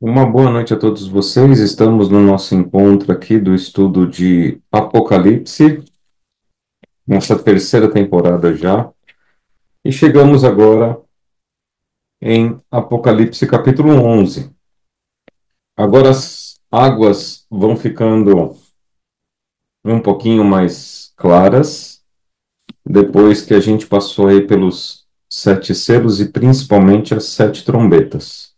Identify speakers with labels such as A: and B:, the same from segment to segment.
A: Uma boa noite a todos vocês. Estamos no nosso encontro aqui do estudo de Apocalipse, nessa terceira temporada já, e chegamos agora em Apocalipse capítulo 11. Agora as águas vão ficando um pouquinho mais claras, depois que a gente passou aí pelos sete selos e principalmente as sete trombetas.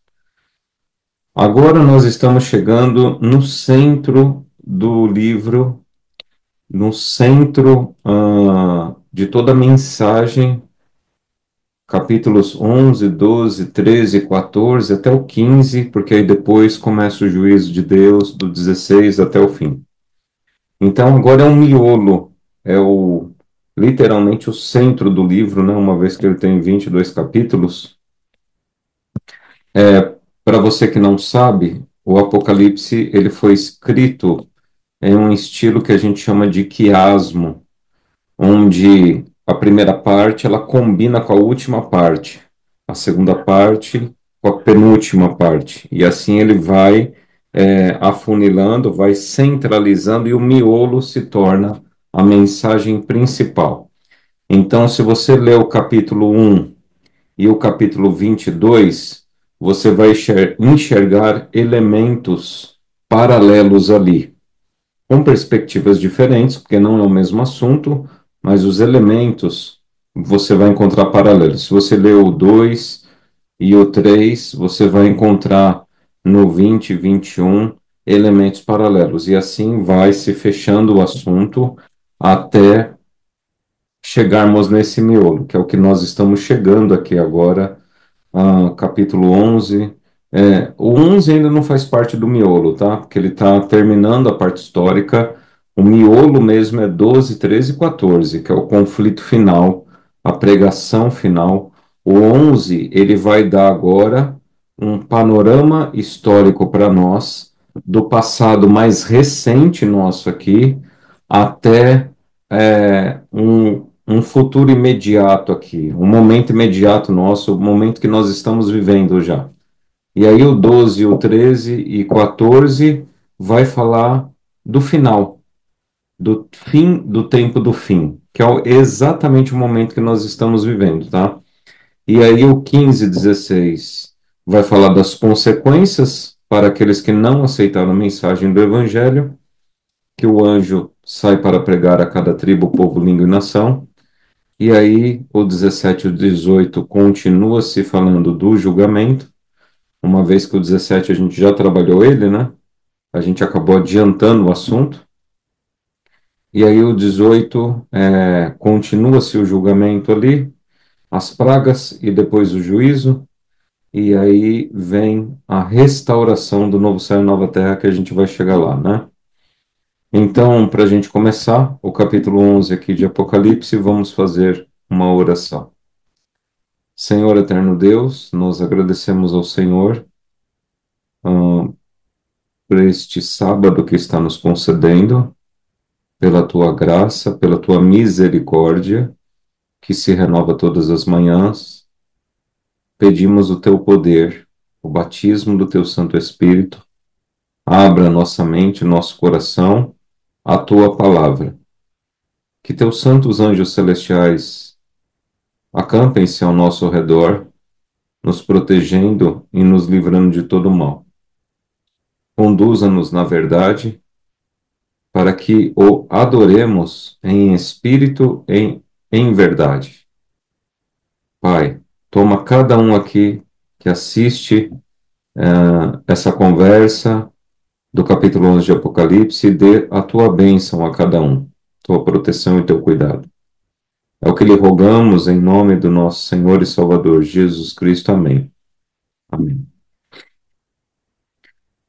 A: Agora nós estamos chegando no centro do livro, no centro de toda a mensagem, capítulos 11, 12, 13, 14 até o 15, porque aí depois começa o juízo de Deus, do 16 até o fim. Então agora é um miolo, é literalmente o centro do livro, né, uma vez que ele tem 22 capítulos. Para você que não sabe, o Apocalipse ele foi escrito em um estilo que a gente chama de quiasmo, onde a primeira parte ela combina com a última parte, a segunda parte com a penúltima parte, e assim ele vai afunilando, vai centralizando e o miolo se torna a mensagem principal. Então, se você lê o capítulo 1 e o capítulo 22, você vai enxergar elementos paralelos ali com perspectivas diferentes, porque não é o mesmo assunto, mas os elementos você vai encontrar paralelos. Se você ler o 2 e o 3, você vai encontrar no 20 e 21 elementos paralelos. E assim vai se fechando o assunto até chegarmos nesse miolo, que é o que nós estamos chegando aqui agora, capítulo 11. O 11 ainda não faz parte do miolo, tá? Porque ele está terminando a parte histórica. O miolo mesmo é 12, 13 e 14, que é o conflito final, a pregação final. O 11, ele vai dar agora um panorama histórico para nós, do passado mais recente nosso aqui, até um futuro imediato aqui, um momento imediato nosso, o momento que nós estamos vivendo já. E aí o 12, o 13 e 14 vai falar do final, do fim do tempo do fim, que é exatamente o momento que nós estamos vivendo, tá? E aí o 15 e 16 vai falar das consequências para aqueles que não aceitaram a mensagem do evangelho, que o anjo sai para pregar a cada tribo, povo, língua e nação. E aí, o 17 e o 18 continua se falando do julgamento, uma vez que o 17 a gente já trabalhou ele, né? A gente acabou adiantando o assunto. E aí, o 18 continua-se o julgamento ali, as pragas e depois o juízo. E aí vem a restauração do novo céu e nova terra, que a gente vai chegar lá, né? Então, para a gente começar o capítulo 11 aqui de Apocalipse, vamos fazer uma oração. Senhor eterno Deus, nós agradecemos ao Senhor por este sábado que está nos concedendo, pela tua graça, pela tua misericórdia, que se renova todas as manhãs. Pedimos o teu poder, o batismo do teu Santo Espírito. Abra nossa mente, nosso coração, à tua palavra. Que teus santos anjos celestiais acampem-se ao nosso redor, nos protegendo e nos livrando de todo mal. Conduza-nos na verdade, para que o adoremos em espírito e em verdade. Pai, toma cada um aqui que assiste essa conversa do capítulo 11 de Apocalipse e dê a tua bênção a cada um, tua proteção e teu cuidado. É o que lhe rogamos em nome do nosso Senhor e Salvador Jesus Cristo. Amém. Amém.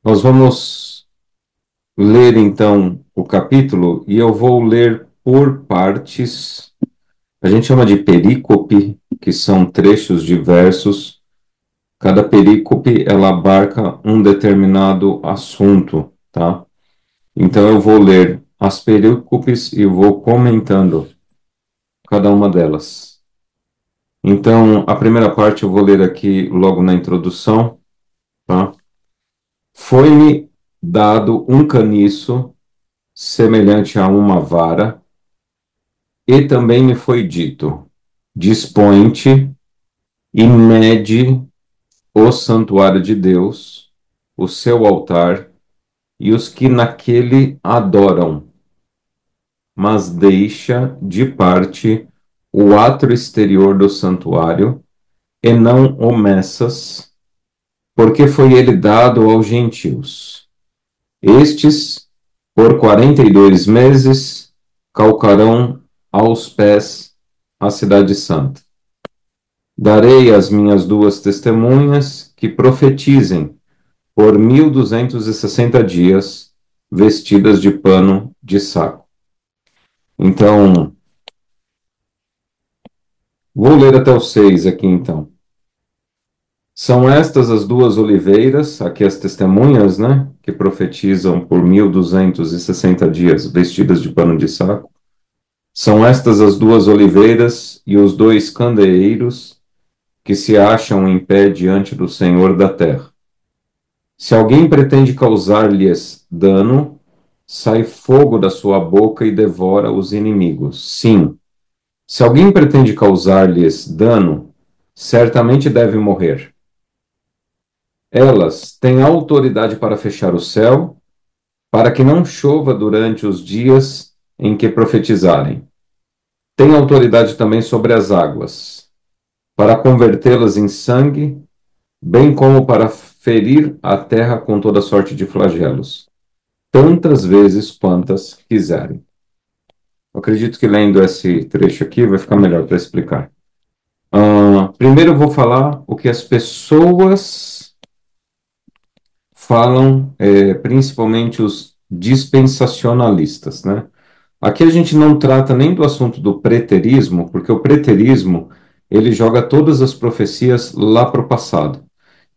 A: Nós vamos ler então o capítulo e eu vou ler por partes. A gente chama de perícope, que são trechos de versos. Cada perícope, ela abarca um determinado assunto, tá? Então eu vou ler as perícopes e vou comentando cada uma delas. Então, a primeira parte eu vou ler aqui logo na introdução, tá? Foi-me dado um caniço semelhante a uma vara, e também me foi dito: dispõe-te e mede o santuário de Deus, o seu altar e os que naquele adoram, mas deixa de parte o átrio exterior do santuário e não o meças, porque foi ele dado aos gentios. Estes, por 42 meses, calcarão aos pés a cidade santa. Darei as minhas duas testemunhas que profetizem por 1260 dias, vestidas de pano de saco. Então, vou ler até o 6 aqui então. São estas as duas oliveiras, aqui as testemunhas, né, que profetizam por 1260 dias, vestidas de pano de saco. São estas as duas oliveiras e os dois candeeiros que se acham em pé diante do Senhor da terra. Se alguém pretende causar-lhes dano, sai fogo da sua boca e devora os inimigos. Sim, se alguém pretende causar-lhes dano, certamente deve morrer. Elas têm autoridade para fechar o céu, para que não chova durante os dias em que profetizarem. Têm autoridade também sobre as águas, para convertê-las em sangue, bem como para ferir a terra com toda sorte de flagelos, tantas vezes quantas quiserem. Eu acredito que lendo esse trecho aqui vai ficar melhor para explicar. Primeiro eu vou falar o que as pessoas falam, principalmente os dispensacionalistas, né? Aqui a gente não trata nem do assunto do preterismo, porque o preterismo ele joga todas as profecias lá para o passado.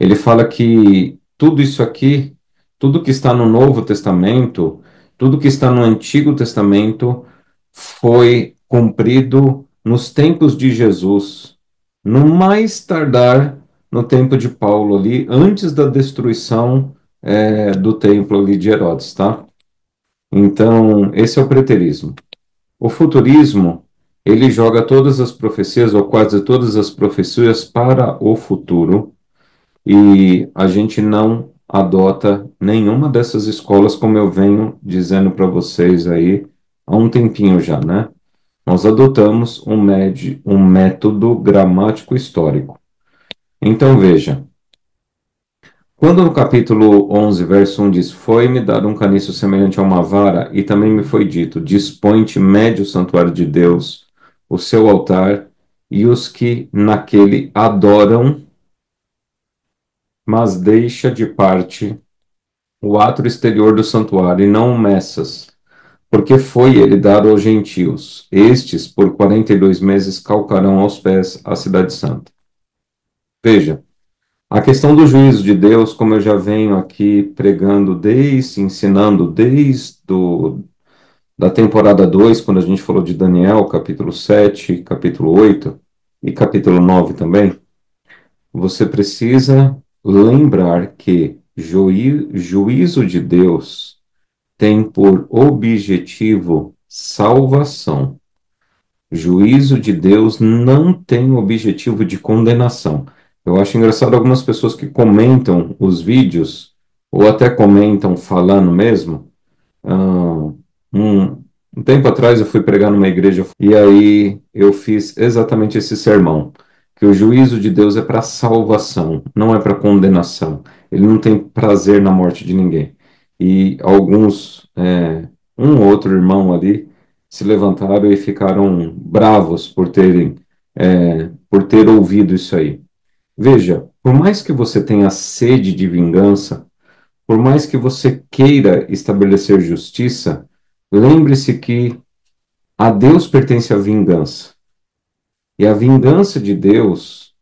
A: Ele fala que tudo isso aqui, tudo que está no Novo Testamento, tudo que está no Antigo Testamento, foi cumprido nos tempos de Jesus, no mais tardar no tempo de Paulo ali, antes da destruição do templo ali de Herodes, tá? Então, esse é o preterismo. O futurismo, ele joga todas as profecias, ou quase todas as profecias, para o futuro, e a gente não adota nenhuma dessas escolas, como eu venho dizendo para vocês aí há um tempinho já, né? Nós adotamos um método gramático histórico. Então, veja, quando no capítulo 11, verso 1 diz: Foi-me dado um caniço semelhante a uma vara, e também me foi dito: Dispõe-te, mede o santuário de Deus, o seu altar, e os que naquele adoram, mas deixa de parte o átrio exterior do santuário, e não o meças, porque foi ele dado aos gentios. Estes, por 42 meses, calcarão aos pés a cidade santa. Veja, a questão do juízo de Deus, como eu já venho aqui pregando ensinando da temporada 2, quando a gente falou de Daniel, capítulo 7, capítulo 8 e capítulo 9 também, você precisa lembrar que juízo de Deus tem por objetivo salvação. Juízo de Deus não tem o objetivo de condenação. Eu acho engraçado algumas pessoas que comentam os vídeos, ou até comentam falando mesmo. Ah, um, um tempo atrás eu fui pregar numa igreja e aí eu fiz exatamente esse sermão, que o juízo de Deus é para salvação, não é para condenação. Ele não tem prazer na morte de ninguém. E alguns, um ou outro irmão ali, se levantaram e ficaram bravos por ter ouvido isso aí. Veja, por mais que você tenha sede de vingança, por mais que você queira estabelecer justiça, lembre-se que a Deus pertence a vingança. E a vingança de Deus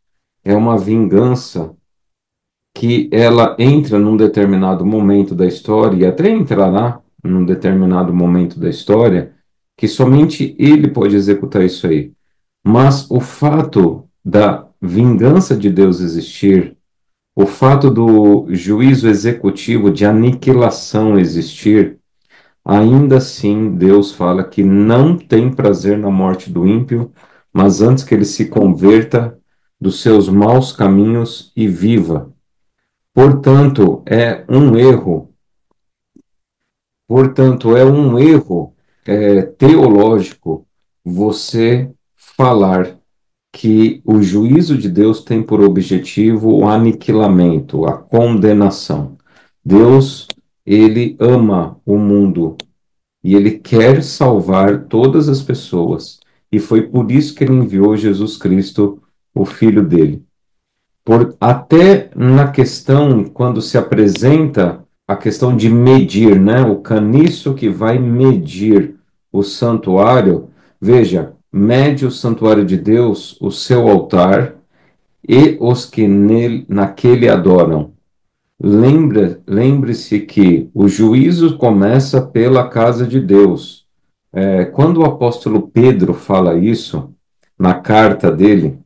A: é uma vingança que ela entra num determinado momento da história, e até entrará num determinado momento da história, que somente ele pode executar isso aí. Mas o fato da vingança de Deus existir O fato do juízo executivo de aniquilação existir, ainda assim Deus fala que não tem prazer na morte do ímpio, mas antes que ele se converta dos seus maus caminhos e viva. Portanto, é um erro teológico você falar que o juízo de Deus tem por objetivo o aniquilamento, a condenação. Deus, ele ama o mundo e ele quer salvar todas as pessoas. E foi por isso que ele enviou Jesus Cristo, o Filho dele. Até na questão, quando se apresenta a questão de medir, né? O caniço que vai medir o santuário, veja, mede o santuário de Deus, o seu altar e os que naquele adoram. Lembre-se que o juízo começa pela casa de Deus. Quando o apóstolo Pedro fala isso na carta dele,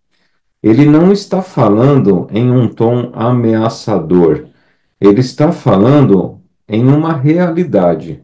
A: ele não está falando em um tom ameaçador, ele está falando em uma realidade.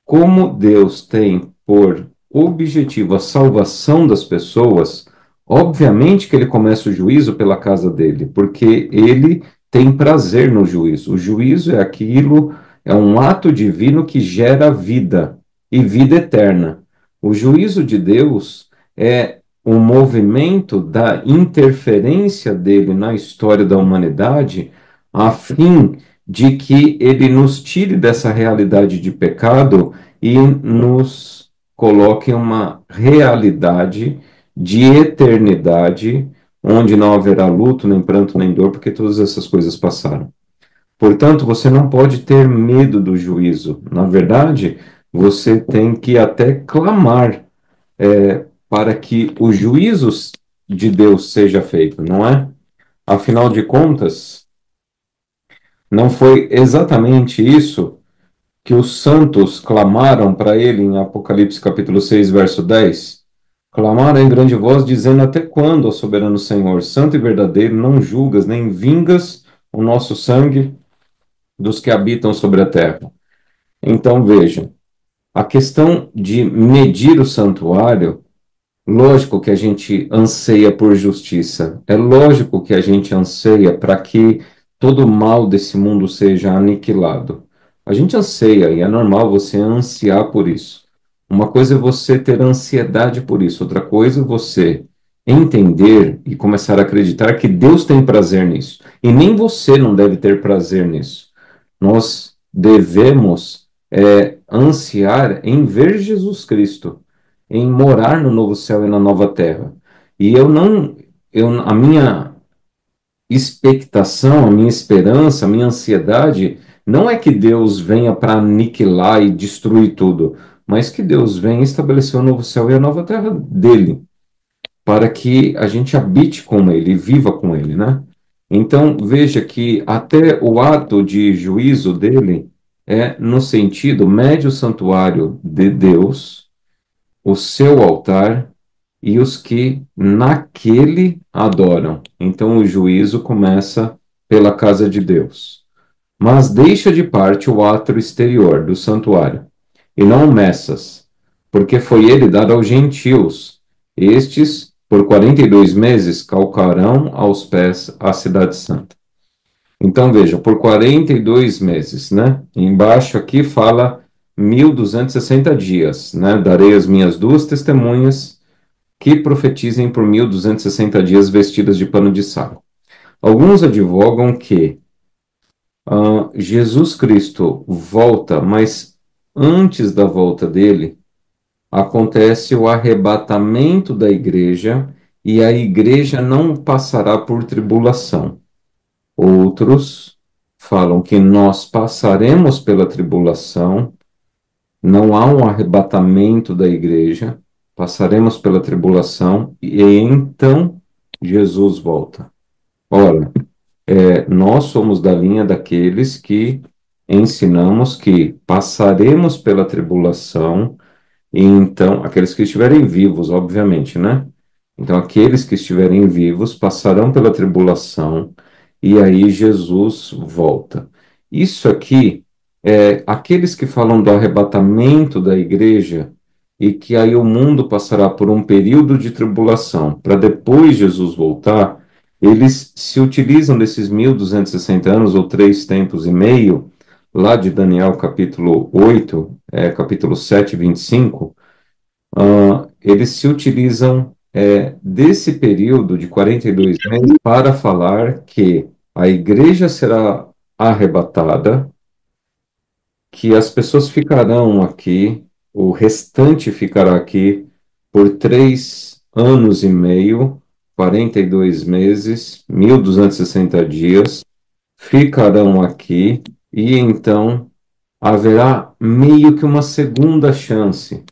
A: Como Deus tem por objetivo a salvação das pessoas, obviamente que ele começa o juízo pela casa dele, porque ele tem prazer no juízo. O juízo é aquilo, é um ato divino que gera vida e vida eterna. O juízo de Deus é o movimento da interferência dele na história da humanidade, a fim de que ele nos tire dessa realidade de pecado e nos coloque em uma realidade de eternidade, onde não haverá luto, nem pranto, nem dor, porque todas essas coisas passaram. Portanto, você não pode ter medo do juízo. Na verdade, você tem que até clamar para que o juízo de Deus seja feito, não é? Afinal de contas, não foi exatamente isso que os santos clamaram para ele em Apocalipse capítulo 6, verso 10? Clamaram em grande voz, dizendo: Até quando, ó soberano Senhor, santo e verdadeiro, não julgas nem vingas o nosso sangue dos que habitam sobre a terra? Então veja, a questão de medir o santuário. Lógico que a gente anseia por justiça. É lógico que a gente anseia para que todo o mal desse mundo seja aniquilado. A gente anseia e é normal você ansiar por isso. Uma coisa é você ter ansiedade por isso, outra coisa é você entender e começar a acreditar que Deus tem prazer nisso. E nem você não deve ter prazer nisso. Nós devemos ansiar em ver Jesus Cristo, em morar no novo céu e na nova terra. E a minha expectação, a minha esperança, a minha ansiedade não é que Deus venha para aniquilar e destruir tudo, mas que Deus venha estabelecer o novo céu e a nova terra dele, para que a gente habite com ele e viva com ele, né? Então, veja que até o ato de juízo dele é no sentido, mede o santuário de Deus, o seu altar e os que naquele adoram. Então o juízo começa pela casa de Deus. Mas deixa de parte o átrio exterior do santuário, e não o Messas, porque foi ele dado aos gentios. Estes, por 42 meses, calcarão aos pés a cidade santa. Então veja, por 42 meses, né? Embaixo aqui fala 1.260 dias, né? Darei as minhas duas testemunhas que profetizem por 1.260 dias vestidas de pano de saco. Alguns advogam que Jesus Cristo volta, mas antes da volta dele, acontece o arrebatamento da igreja e a igreja não passará por tribulação. Outros falam que nós passaremos pela tribulação, não há um arrebatamento da igreja, passaremos pela tribulação e então Jesus volta. Ora, nós somos da linha daqueles que ensinamos que passaremos pela tribulação, e então, aqueles que estiverem vivos, obviamente, né? Então, aqueles que estiverem vivos passarão pela tribulação, e aí Jesus volta. Isso aqui é aqueles que falam do arrebatamento da igreja e que aí o mundo passará por um período de tribulação para depois Jesus voltar, eles se utilizam desses 1260 anos ou 3 tempos e meio, lá de Daniel capítulo 8, capítulo 7, 25. Eles se utilizam desse período de 42 meses para falar que a igreja será arrebatada, que as pessoas ficarão aqui, o restante ficará aqui por 3 anos e meio, 42 meses, 1260 dias, ficarão aqui e então haverá meio que uma segunda chance.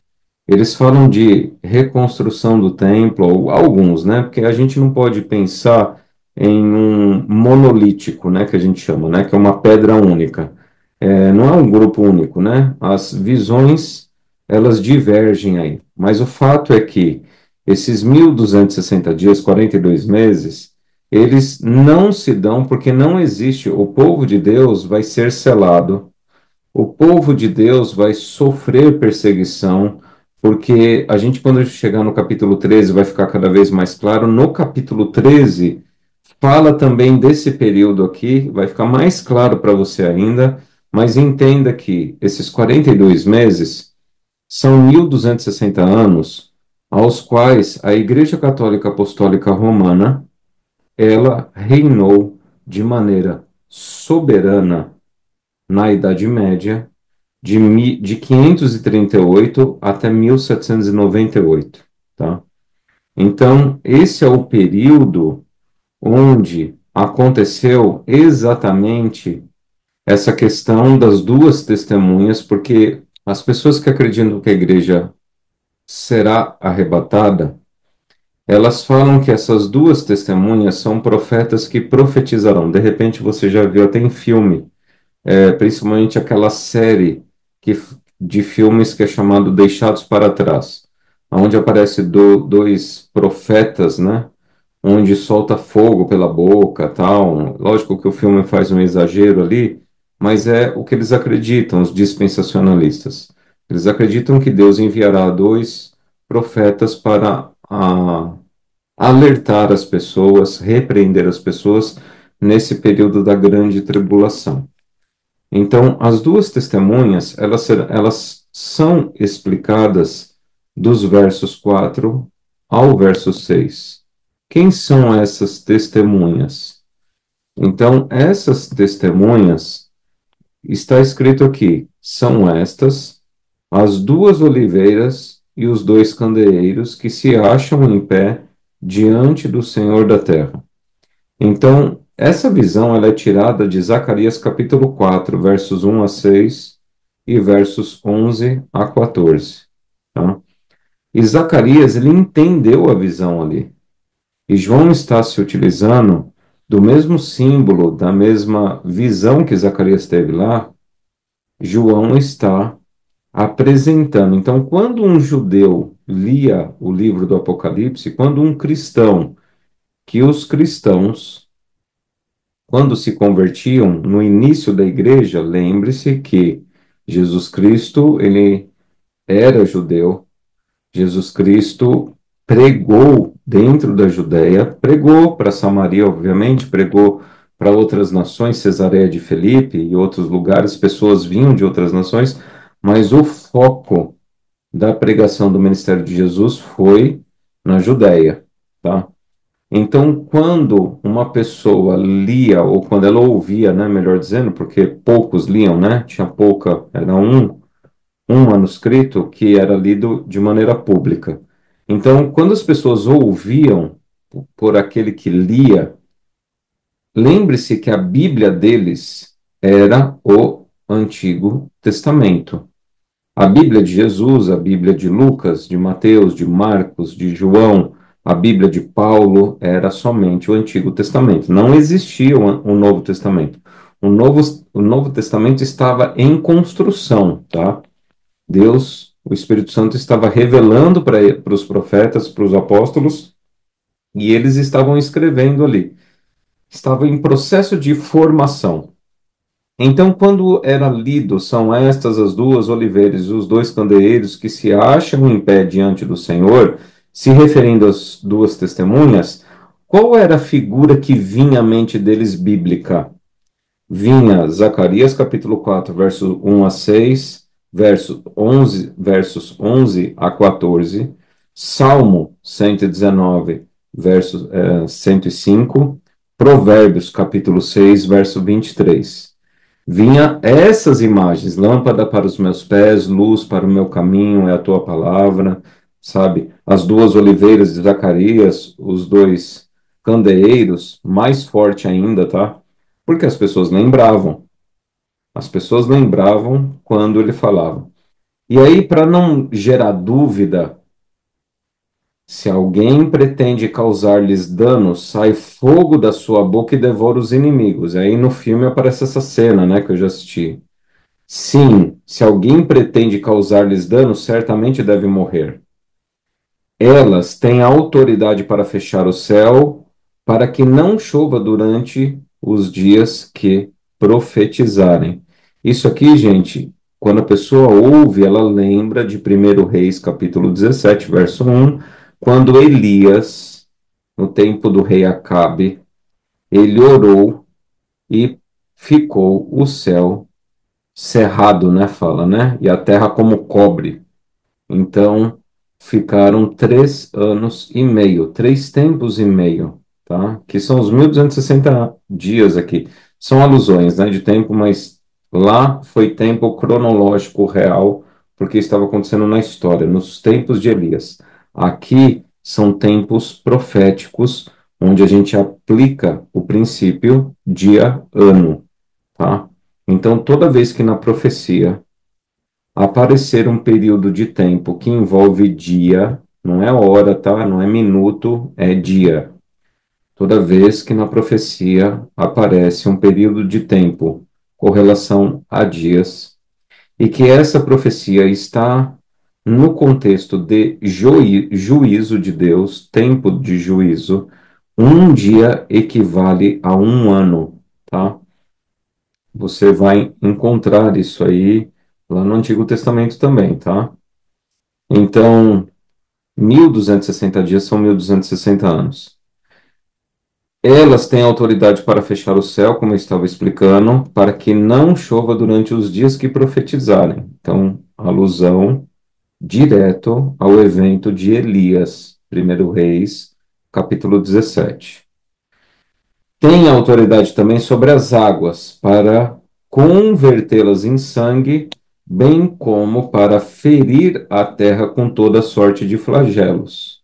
A: Eles falam de reconstrução do templo, ou alguns, né? Porque a gente não pode pensar em um monolítico, né? Que a gente chama, né? Que é uma pedra única. Não é um grupo único, né? As visões, elas divergem aí. Mas o fato é que esses 1260 dias, 42 meses, eles não se dão porque não existe. O povo de Deus vai ser selado, o povo de Deus vai sofrer perseguição, porque a gente, quando a gente chegar no capítulo 13, vai ficar cada vez mais claro. No capítulo 13, fala também desse período aqui, vai ficar mais claro para você ainda, mas entenda que esses 42 meses são 1260 anos, aos quais a Igreja Católica Apostólica Romana, ela reinou de maneira soberana na Idade Média, de 538 até 1798, tá? Então, esse é o período onde aconteceu exatamente essa questão das duas testemunhas, porque as pessoas que acreditam que a igreja será arrebatada, elas falam que essas duas testemunhas são profetas que profetizarão. De repente, você já viu até em filme, principalmente aquela série que, de filmes que é chamado Deixados para Trás, onde aparece dois profetas, né? Onde solta fogo pela boca, tal. Lógico que o filme faz um exagero ali, mas é o que eles acreditam, os dispensacionalistas. Eles acreditam que Deus enviará dois profetas para alertar as pessoas, repreender as pessoas nesse período da grande tribulação. Então, as duas testemunhas, elas são explicadas dos versos 4 ao verso 6. Quem são essas testemunhas? Então, essas testemunhas, está escrito aqui, são estas as duas oliveiras e os dois candeeiros que se acham em pé diante do Senhor da terra. Então, essa visão ela é tirada de Zacarias capítulo 4, versos 1 a 6 e versos 11 a 14. Tá? E Zacarias, ele entendeu a visão ali. E João está se utilizando do mesmo símbolo, da mesma visão que Zacarias teve lá, João está apresentando. Então, quando um judeu lia o livro do Apocalipse, quando um cristão, que os cristãos quando se convertiam no início da igreja, lembre-se que Jesus Cristo, ele era judeu, Jesus Cristo pregou dentro da Judéia, pregou para Samaria, obviamente, pregou para outras nações, Cesareia de Filipe e outros lugares, pessoas vinham de outras nações, mas o foco da pregação do ministério de Jesus foi na Judéia, tá? Então, quando uma pessoa lia, ou quando ela ouvia, né, melhor dizendo, porque poucos liam, né, tinha pouca, era um manuscrito que era lido de maneira pública. Então, quando as pessoas ouviam por aquele que lia, lembre-se que a Bíblia deles era o Antigo Testamento. A Bíblia de Jesus, a Bíblia de Lucas, de Mateus, de Marcos, de João, a Bíblia de Paulo era somente o Antigo Testamento. Não existia o Novo Testamento. O Novo Testamento estava em construção, tá? Deus, o Espírito Santo estava revelando para os profetas, para os apóstolos, e eles estavam escrevendo ali. estava em processo de formação. Então, quando era lido, são estas as duas oliveiras e os dois candeeiros que se acham em pé diante do Senhor, se referindo às duas testemunhas, qual era a figura que vinha à mente deles bíblica? Vinha Zacarias capítulo 4 verso 1 a 6, versos 11 a 14, Salmo 119, verso 105, Provérbios capítulo 6, verso 23. Vinha essas imagens, lâmpada para os meus pés, luz para o meu caminho é a tua palavra, sabe? As duas oliveiras de Zacarias, os dois candeeiros, mais forte ainda, tá? Porque as pessoas lembravam quando ele falava. E aí, para não gerar dúvida, se alguém pretende causar-lhes dano, sai fogo da sua boca e devora os inimigos. Aí no filme aparece essa cena, né, que eu já assisti. Sim, se alguém pretende causar-lhes dano, certamente deve morrer. Elas têm autoridade para fechar o céu, para que não chova durante os dias que profetizarem. Isso aqui, gente, quando a pessoa ouve, ela lembra de 1 Reis, capítulo 17, verso 1, quando Elias, no tempo do rei Acabe, ele orou e ficou o céu cerrado, né? Fala, né? E a terra como cobre. Então, ficaram 3 anos e meio, 3 tempos e meio, tá? Que são os 1260 dias aqui. São alusões, né, de tempo, mas lá foi tempo cronológico real, porque estava acontecendo na história, nos tempos de Elias. Aqui são tempos proféticos, onde a gente aplica o princípio dia-ano, tá? Então, toda vez que na profecia aparecer um período de tempo que envolve dia, não é hora, tá? Não é minuto, é dia. Toda vez que na profecia aparece um período de tempo com relação a dias, e que essa profecia está no contexto de juízo de Deus, tempo de juízo, um dia equivale a um ano, tá? Você vai encontrar isso aí lá no Antigo Testamento também, tá? Então, 1260 dias são 1260 anos. Elas têm autoridade para fechar o céu, como eu estava explicando, para que não chova durante os dias que profetizarem. Então, alusão direto ao evento de Elias, 1 Reis, capítulo 17. Tem autoridade também sobre as águas, para convertê-las em sangue, bem como para ferir a terra com toda sorte de flagelos,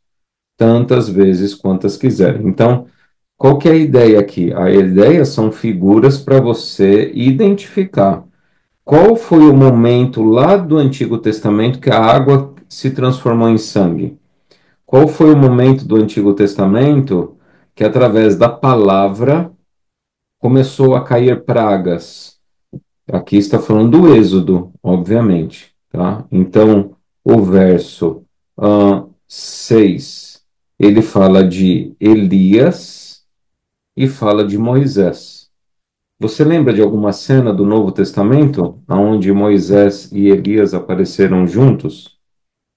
A: tantas vezes quantas quiserem. Então, qual que é a ideia aqui? A ideia são figuras para você identificar qual foi o momento lá do Antigo Testamento que a água se transformou em sangue. Qual foi o momento do Antigo Testamento que, através da palavra, começou a cair pragas? Aqui está falando do Êxodo, obviamente, tá? Então, o verso 6, ele fala de Elias e fala de Moisés. Você lembra de alguma cena do Novo Testamento onde Moisés e Elias apareceram juntos?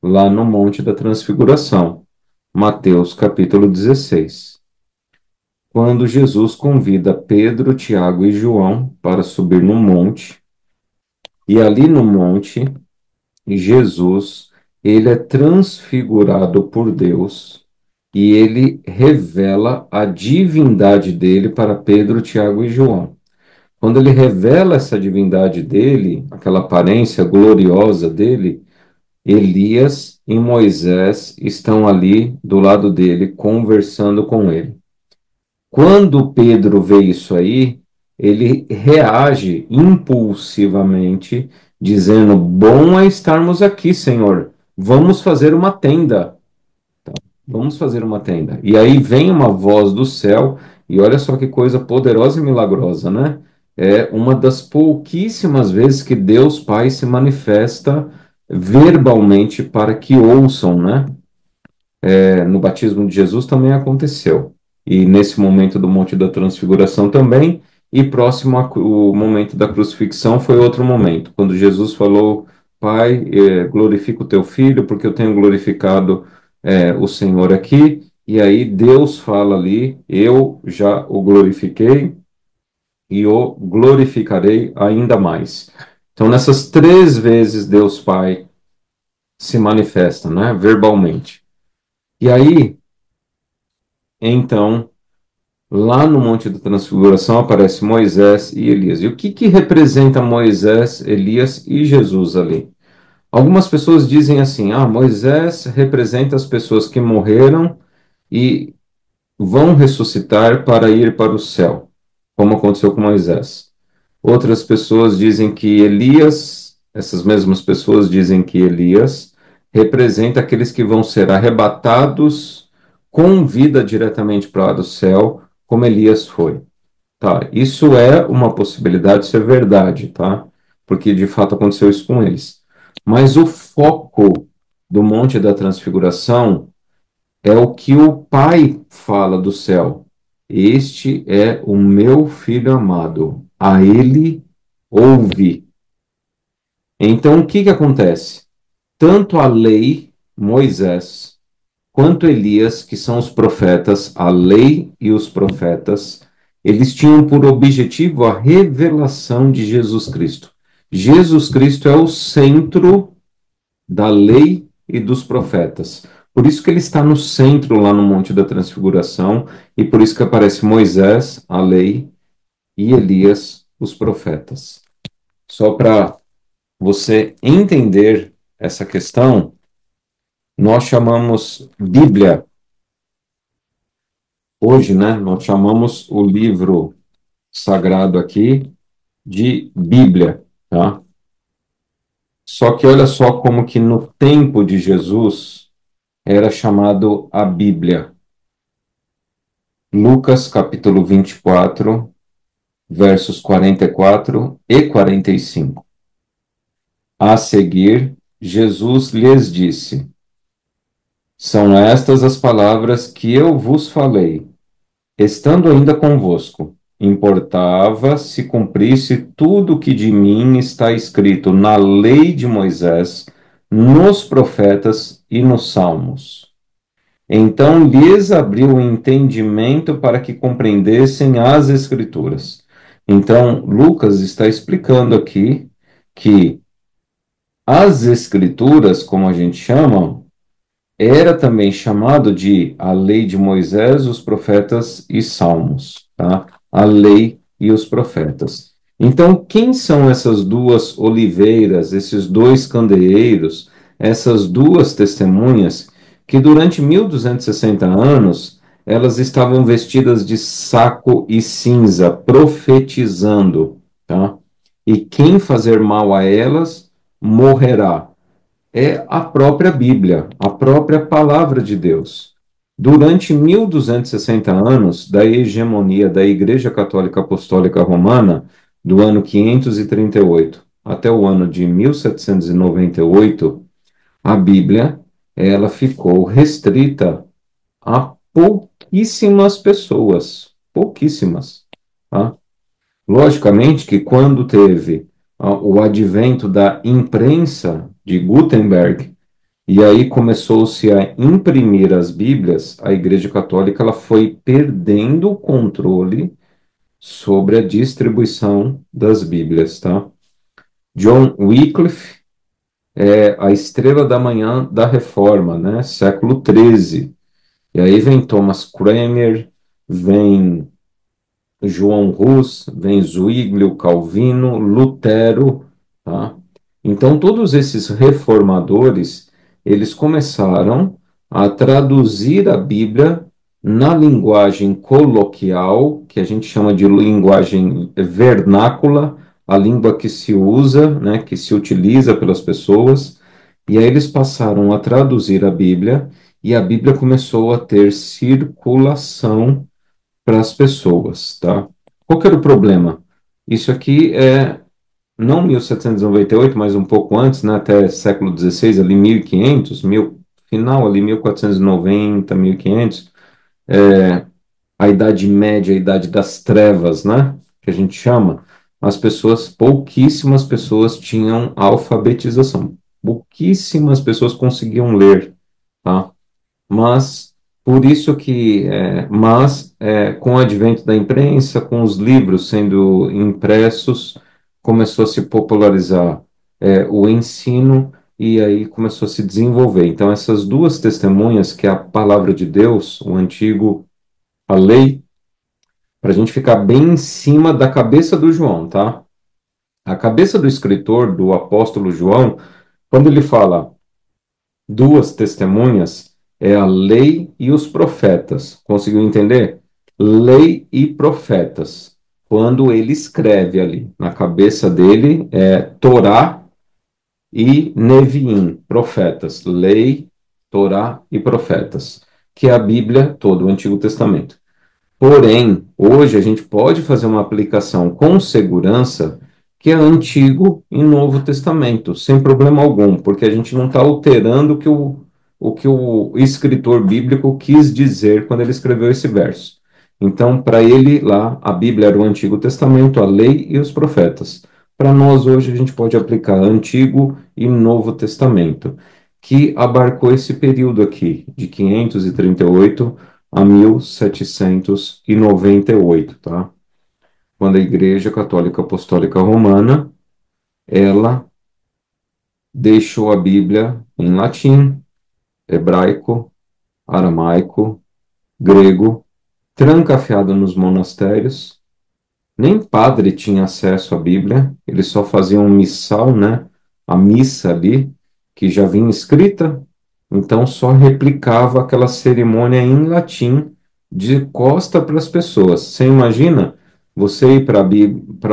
A: Lá no Monte da Transfiguração, Mateus capítulo 16. Quando Jesus convida Pedro, Tiago e João para subir no monte, e ali no monte, Jesus, ele é transfigurado por Deus e ele revela a divindade dele para Pedro, Tiago e João. Quando ele revela essa divindade dele, aquela aparência gloriosa dele, Elias e Moisés estão ali do lado dele, conversando com ele. Quando Pedro vê isso aí, ele reage impulsivamente, dizendo: Bom é estarmos aqui, Senhor. Vamos fazer uma tenda. Vamos fazer uma tenda. E aí vem uma voz do céu, e olha só que coisa poderosa e milagrosa, né? É uma das pouquíssimas vezes que Deus Pai se manifesta verbalmente para que ouçam, né? No batismo de Jesus também aconteceu. e nesse momento do Monte da Transfiguração também, e próximo ao momento da crucifixão foi outro momento, quando Jesus falou: Pai, glorifica o teu filho, porque eu tenho glorificado o Senhor aqui, e aí Deus fala ali: eu já o glorifiquei e o glorificarei ainda mais. Então, nessas três vezes, Deus Pai se manifesta, né, verbalmente. E aí, então, lá no Monte da Transfiguração aparece Moisés e Elias. E o que que representa Moisés, Elias e Jesus ali? Algumas pessoas dizem assim: ah, Moisés representa as pessoas que morreram e vão ressuscitar para ir para o céu, como aconteceu com Moisés. Outras pessoas dizem que Elias, essas mesmas pessoas dizem que Elias representa aqueles que vão ser arrebatados com vida diretamente para o céu, como Elias foi. Tá? Isso é uma possibilidade de ser verdade, tá? Porque de fato aconteceu isso com eles. Mas o foco do Monte da Transfiguração é o que o Pai fala do céu. Este é o meu filho amado, a ele ouvi. Então, o que que acontece? Tanto a lei, Moisés, quanto Elias, que são os profetas, a lei e os profetas, eles tinham por objetivo a revelação de Jesus Cristo. Jesus Cristo é o centro da lei e dos profetas. Por isso que ele está no centro lá no Monte da Transfiguração e por isso que aparece Moisés, a lei, e Elias, os profetas. Só para você entender essa questão, nós chamamos Bíblia hoje, né? Nós chamamos o livro sagrado aqui de Bíblia, tá? Só que olha só como que no tempo de Jesus era chamado a Bíblia. Lucas capítulo 24, versos 44 e 45. A seguir, Jesus lhes disse: São estas as palavras que eu vos falei, estando ainda convosco. Importava se cumprisse tudo o que de mim está escrito na lei de Moisés, nos profetas e nos salmos. Então lhes abriu o entendimento para que compreendessem as Escrituras. Então, Lucas está explicando aqui que as Escrituras, como a gente chama, era também chamado de a lei de Moisés, os profetas e salmos, tá? A lei e os profetas. Então, quem são essas duas oliveiras, esses dois candeeiros, essas duas testemunhas que durante 1260 anos elas estavam vestidas de saco e cinza, profetizando, tá? E quem fazer mal a elas morrerá é a própria Bíblia, a própria palavra de Deus. Durante 1260 anos da hegemonia da Igreja Católica Apostólica Romana, do ano 538 até o ano de 1798, a Bíblia ela ficou restrita a pouquíssimas pessoas, pouquíssimas, tá? Logicamente que quando teve o advento da imprensa de Gutenberg, e aí começou-se a imprimir as Bíblias, a Igreja Católica ela foi perdendo o controle sobre a distribuição das Bíblias, tá? John Wycliffe é a estrela da manhã da Reforma, né? Século XIII. E aí vem Thomas Cranmer, vem João Hus, vem Zwinglio, Calvino, Lutero, tá? Então, todos esses reformadores, eles começaram a traduzir a Bíblia na linguagem coloquial, que a gente chama de linguagem vernácula, a língua que se usa, né, que se utiliza pelas pessoas, e aí eles passaram a traduzir a Bíblia, e a Bíblia começou a ter circulação para as pessoas, tá? Qual que era o problema? Isso aqui é não 1798, mas um pouco antes, né, até século XVI, ali 1500, final ali 1490, 1500. a Idade Média, a Idade das Trevas, né? Que a gente chama, as pessoas, pouquíssimas pessoas tinham alfabetização. Pouquíssimas pessoas conseguiam ler, tá? Mas por isso que, com o advento da imprensa, com os livros sendo impressos, começou a se popularizar o ensino e aí começou a se desenvolver. Então, essas duas testemunhas, que é a palavra de Deus, o antigo, a lei, para a gente ficar bem em cima da cabeça do João, tá? A cabeça do escritor, do apóstolo João, quando ele fala duas testemunhas, é a lei e os profetas. Conseguiu entender? Lei e profetas. Quando ele escreve ali, na cabeça dele é Torá e Neviim, profetas. Lei, Torá e profetas, que é a Bíblia, todo o Antigo Testamento. Porém, hoje a gente pode fazer uma aplicação com segurança que é Antigo e Novo Testamento, sem problema algum, porque a gente não está alterando o que o escritor bíblico quis dizer quando ele escreveu esse verso. Então, para ele, lá, a Bíblia era o Antigo Testamento, a lei e os profetas. Para nós, hoje, a gente pode aplicar Antigo e Novo Testamento, que abarcou esse período aqui, de 538 a 1798, tá? Quando a Igreja Católica Apostólica Romana, ela deixou a Bíblia em latim, hebraico, aramaico, grego, trancafiada nos monastérios. Nem padre tinha acesso à Bíblia, eles só faziam um missal, né? A missa ali, que já vinha escrita, então só replicava aquela cerimônia em latim de costa para as pessoas. Você imagina você ir para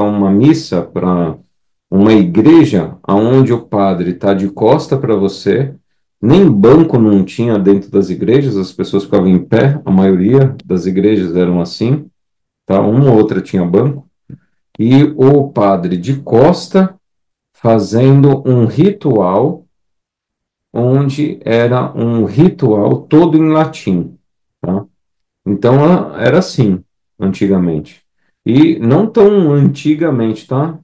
A: uma missa, para uma igreja, onde o padre está de costa para você, nem banco não tinha dentro das igrejas, as pessoas ficavam em pé, a maioria das igrejas eram assim, tá? Uma ou outra tinha banco e o padre de costa fazendo um ritual, onde era um ritual todo em latim, tá? Então era assim, antigamente. E não tão antigamente, tá?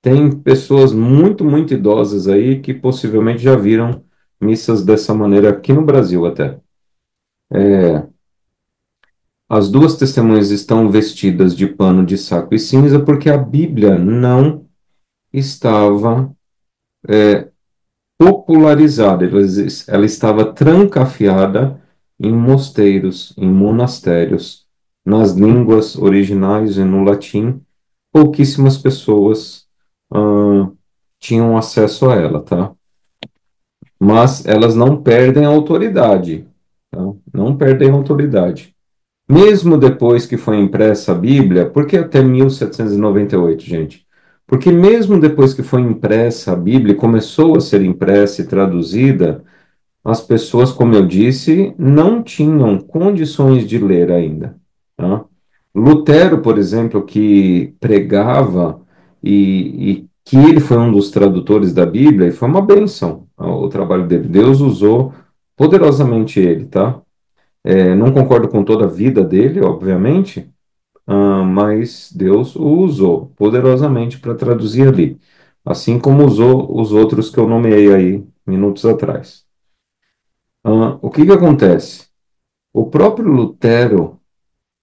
A: Tem pessoas muito, muito idosas aí que possivelmente já viram missas dessa maneira aqui no Brasil até. As duas testemunhas estão vestidas de pano de saco e cinza porque a Bíblia não estava popularizada, ela estava trancafiada em mosteiros, em monastérios, nas línguas originais e no latim. Pouquíssimas pessoas ah, tinham acesso a ela, tá? Mas elas não perdem a autoridade, tá? Não perdem a autoridade. Mesmo depois que foi impressa a Bíblia, por que até 1798, gente? Porque mesmo depois que foi impressa a Bíblia, e começou a ser impressa e traduzida, as pessoas, como eu disse, não tinham condições de ler ainda, tá? Lutero, por exemplo, que pregava e que ele foi um dos tradutores da Bíblia, e foi uma bênção o trabalho dele. Deus usou poderosamente ele, tá? Não concordo com toda a vida dele, obviamente, mas Deus o usou poderosamente para traduzir ali, assim como usou os outros que eu nomeei aí minutos atrás. O que que acontece? O próprio Lutero,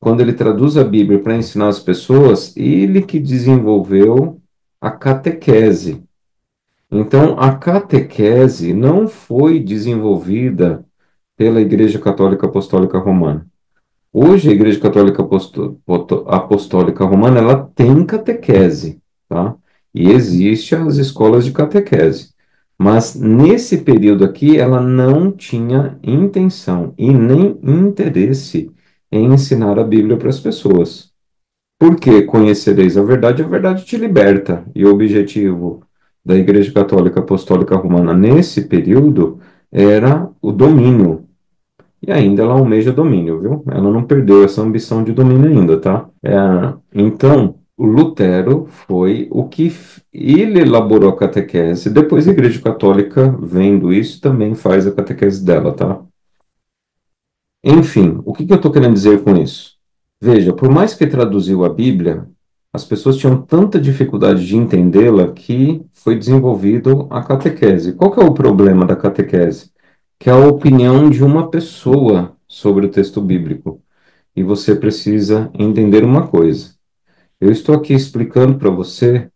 A: quando ele traduz a Bíblia para ensinar as pessoas, ele que desenvolveu a catequese. Então, a catequese não foi desenvolvida pela Igreja Católica Apostólica Romana. Hoje, a Igreja Católica Apostólica Romana, ela tem catequese, tá? E existe as escolas de catequese. Mas nesse período aqui, ela não tinha intenção e nem interesse em ensinar a Bíblia para as pessoas. Porque conhecereis a verdade te liberta. E o objetivo da Igreja Católica Apostólica Romana nesse período era o domínio. E ainda ela almeja domínio, viu? Ela não perdeu essa ambição de domínio ainda, tá? Então, o Lutero foi o que ele elaborou a catequese. Depois a Igreja Católica, vendo isso, também faz a catequese dela, tá? Enfim, o que que eu estou querendo dizer com isso? Veja, por mais que traduziu a Bíblia, as pessoas tinham tanta dificuldade de entendê-la que foi desenvolvido a catequese. Qual que é o problema da catequese? Que é a opinião de uma pessoa sobre o texto bíblico. E você precisa entender uma coisa. Eu estou aqui explicando para você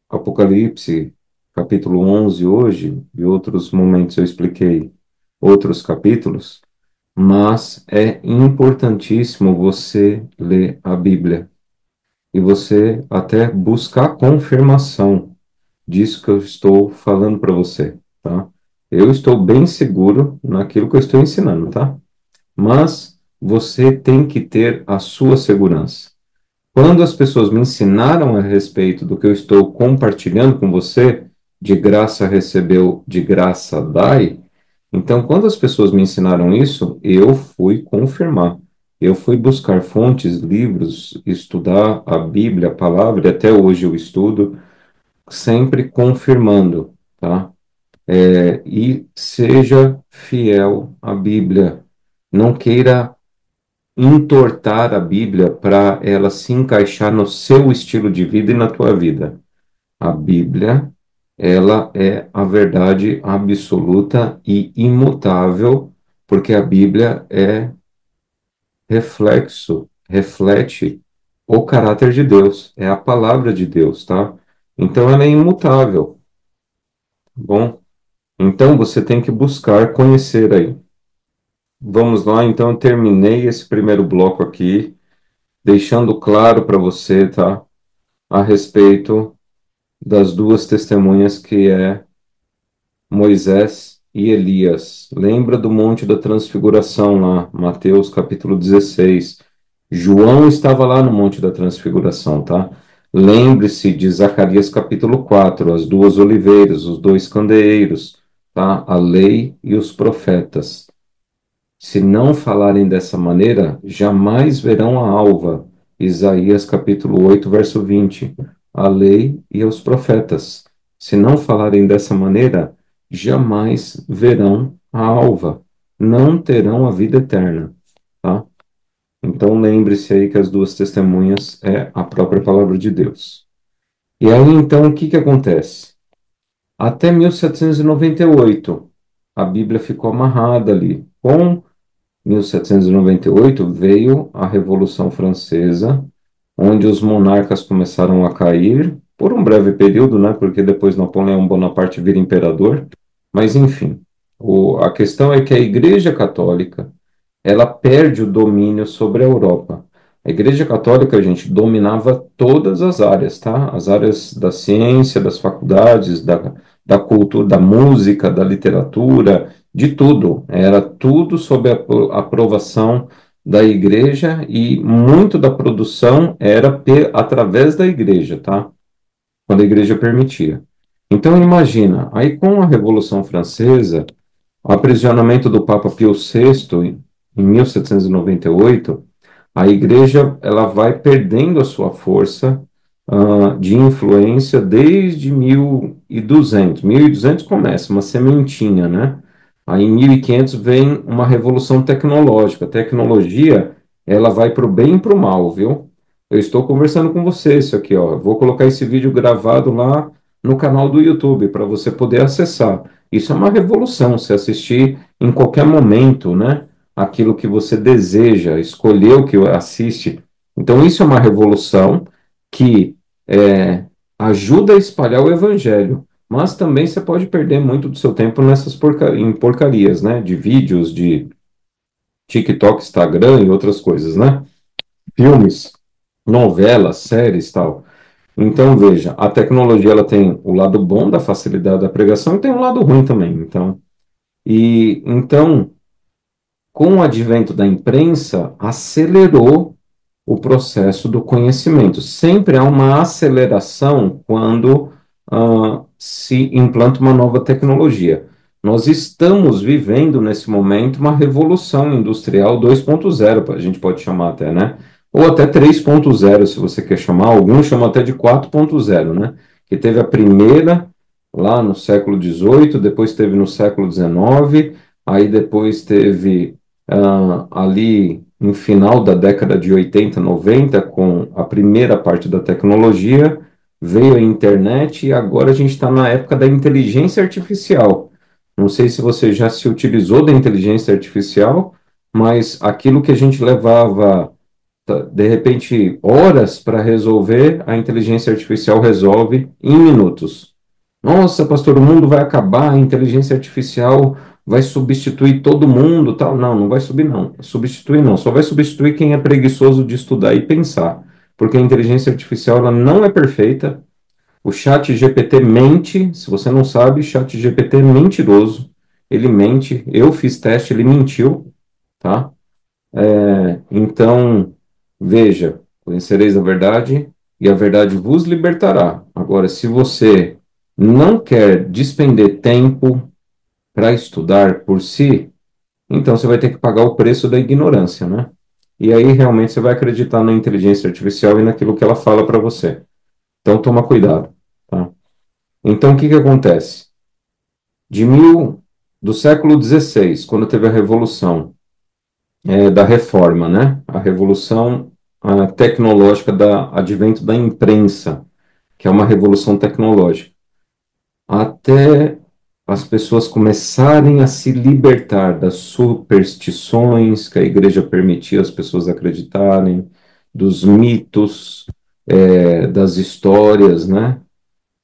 A: Apocalipse, capítulo 11 hoje, e outros momentos eu expliquei outros capítulos, mas é importantíssimo você ler a Bíblia e você até buscar confirmação disso que eu estou falando para você, tá? Eu estou bem seguro naquilo que eu estou ensinando, tá? Mas você tem que ter a sua segurança. Quando as pessoas me ensinaram a respeito do que eu estou compartilhando com você, de graça recebeu, de graça dai. Então, quando as pessoas me ensinaram isso, eu fui confirmar. Eu fui buscar fontes, livros, estudar a Bíblia, a palavra, e até hoje eu estudo, sempre confirmando, tá? E seja fiel à Bíblia. Não queira entortar a Bíblia para ela se encaixar no seu estilo de vida e na tua vida. A Bíblia, ela é a verdade absoluta e imutável, porque a Bíblia é reflete o caráter de Deus, é a palavra de Deus, tá? Então ela é imutável, tá bom? Então você tem que buscar conhecer aí. Vamos lá, então eu terminei esse primeiro bloco aqui, deixando claro para você, tá? A respeito das duas testemunhas que é Moisés e Elias. Lembra do Monte da Transfiguração lá, Mateus capítulo 16. João estava lá no Monte da Transfiguração, tá? Lembre-se de Zacarias capítulo 4, as duas oliveiras, os dois candeeiros, tá? A lei e os profetas. Se não falarem dessa maneira, jamais verão a alva. Isaías capítulo 8, verso 20. A lei e os profetas. Se não falarem dessa maneira, jamais verão a alva. Não terão a vida eterna, tá? Então lembre-se aí que as duas testemunhas é a própria palavra de Deus. E aí então o que que acontece? Até 1798, a Bíblia ficou amarrada ali. Com 1798 veio a Revolução Francesa, onde os monarcas começaram a cair, por um breve período, né, porque depois Napoleão Bonaparte vira imperador, mas enfim, a questão é que a Igreja Católica ela perde o domínio sobre a Europa. A Igreja Católica, gente, dominava todas as áreas, tá? As áreas da ciência, das faculdades, da cultura, da música, da literatura, de tudo. Era tudo sob a aprovação da Igreja e muito da produção era através da Igreja, tá? Quando a Igreja permitia. Então, imagina, aí com a Revolução Francesa, o aprisionamento do Papa Pio VI, em 1798, a igreja ela vai perdendo a sua força de influência desde 1200. 1200 começa uma sementinha, né? Aí em 1500 vem uma revolução tecnológica. A tecnologia ela vai para o bem e para o mal, viu? Eu estou conversando com você isso aqui, ó. Vou colocar esse vídeo gravado lá no canal do YouTube para você poder acessar. Isso é uma revolução, se assistir em qualquer momento, né? Aquilo que você deseja, escolher o que assiste. Então, isso é uma revolução que ajuda a espalhar o evangelho, mas também você pode perder muito do seu tempo nessas em porcarias, né? De vídeos, de TikTok, Instagram e outras coisas, né? Filmes, novelas, séries, tal. Então, veja, a tecnologia ela tem o lado bom da facilidade da pregação e tem um lado ruim também. Então, com o advento da imprensa, acelerou o processo do conhecimento. Sempre há uma aceleração quando se implanta uma nova tecnologia. Nós estamos vivendo nesse momento uma revolução industrial 2.0, a gente pode chamar até, né? Ou até 3.0, se você quer chamar, alguns chamam até de 4.0, né? Que teve a primeira lá no século XVIII, depois teve no século XIX, aí depois teve ali no final da década de 80, 90, com a primeira parte da tecnologia, veio a internet e agora a gente está na época da inteligência artificial. Não sei se você já se utilizou da inteligência artificial, mas aquilo que a gente levava, de repente, horas para resolver, a inteligência artificial resolve em minutos. Nossa, pastor, o mundo vai acabar, a inteligência artificial vai substituir todo mundo, tal. Não, não vai subir, não. Substituir não, só vai substituir quem é preguiçoso de estudar e pensar, porque a inteligência artificial ela não é perfeita. O chat GPT mente, se você não sabe, chat GPT é mentiroso. Ele mente. Eu fiz teste, ele mentiu, tá? Então, veja, conhecereis a verdade e a verdade vos libertará. Agora, se você não quer despender tempo para estudar por si, então você vai ter que pagar o preço da ignorância, né? E aí realmente você vai acreditar na inteligência artificial e naquilo que ela fala para você. Então, toma cuidado, tá? Então, o que que acontece? De do século XVI, quando teve a Revolução, da Reforma, né? A Revolução tecnológica da advento da imprensa, que é uma revolução tecnológica, até as pessoas começarem a se libertar das superstições que a igreja permitia as pessoas acreditarem, dos mitos, das histórias, né?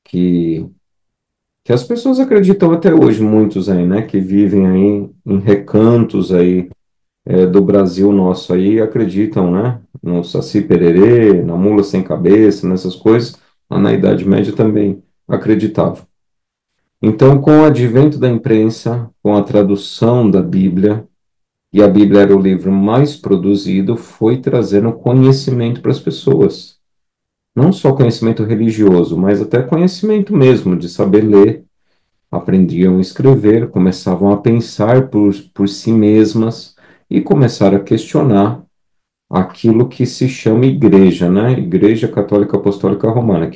A: Que, que as pessoas acreditam até hoje, muitos aí, né? Que vivem aí em recantos aí do Brasil nosso aí acreditam, né? No Saci Pererê, na mula sem cabeça, nessas coisas, lá na Idade Média também acreditavam. Então, com o advento da imprensa, com a tradução da Bíblia, e a Bíblia era o livro mais produzido, foi trazendo conhecimento para as pessoas. Não só conhecimento religioso, mas até conhecimento mesmo, de saber ler. Aprendiam a escrever, começavam a pensar por si mesmas e começaram a questionar aquilo que se chama igreja, né? Igreja Católica Apostólica Romana.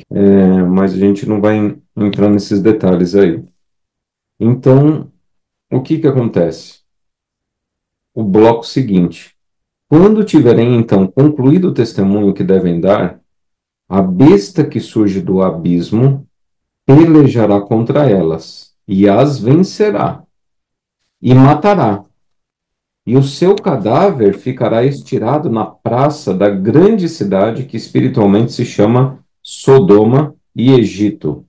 A: Mas a gente não vai entrar nesses detalhes aí. Então, o que que acontece? O bloco seguinte. Quando tiverem, então, concluído o testemunho que devem dar, a besta que surge do abismo pelejará contra elas e as vencerá e matará. E o seu cadáver ficará estirado na praça da grande cidade que espiritualmente se chama Sodoma e Egito,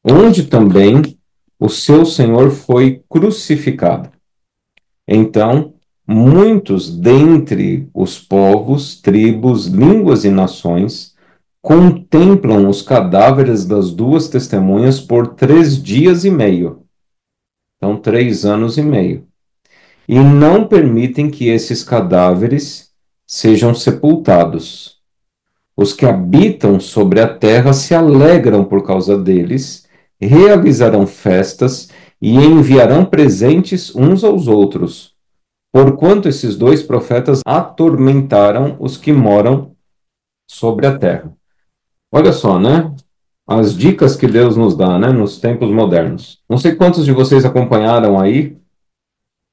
A: onde também o seu Senhor foi crucificado. Então, muitos dentre os povos, tribos, línguas e nações contemplam os cadáveres das duas testemunhas por 3 dias e meio. Então, 3 anos e meio. E não permitem que esses cadáveres sejam sepultados. Os que habitam sobre a terra se alegram por causa deles, realizarão festas e enviarão presentes uns aos outros, porquanto esses dois profetas atormentaram os que moram sobre a terra. Olha só, né? As dicas que Deus nos dá, né, nos tempos modernos. Não sei quantos de vocês acompanharam aí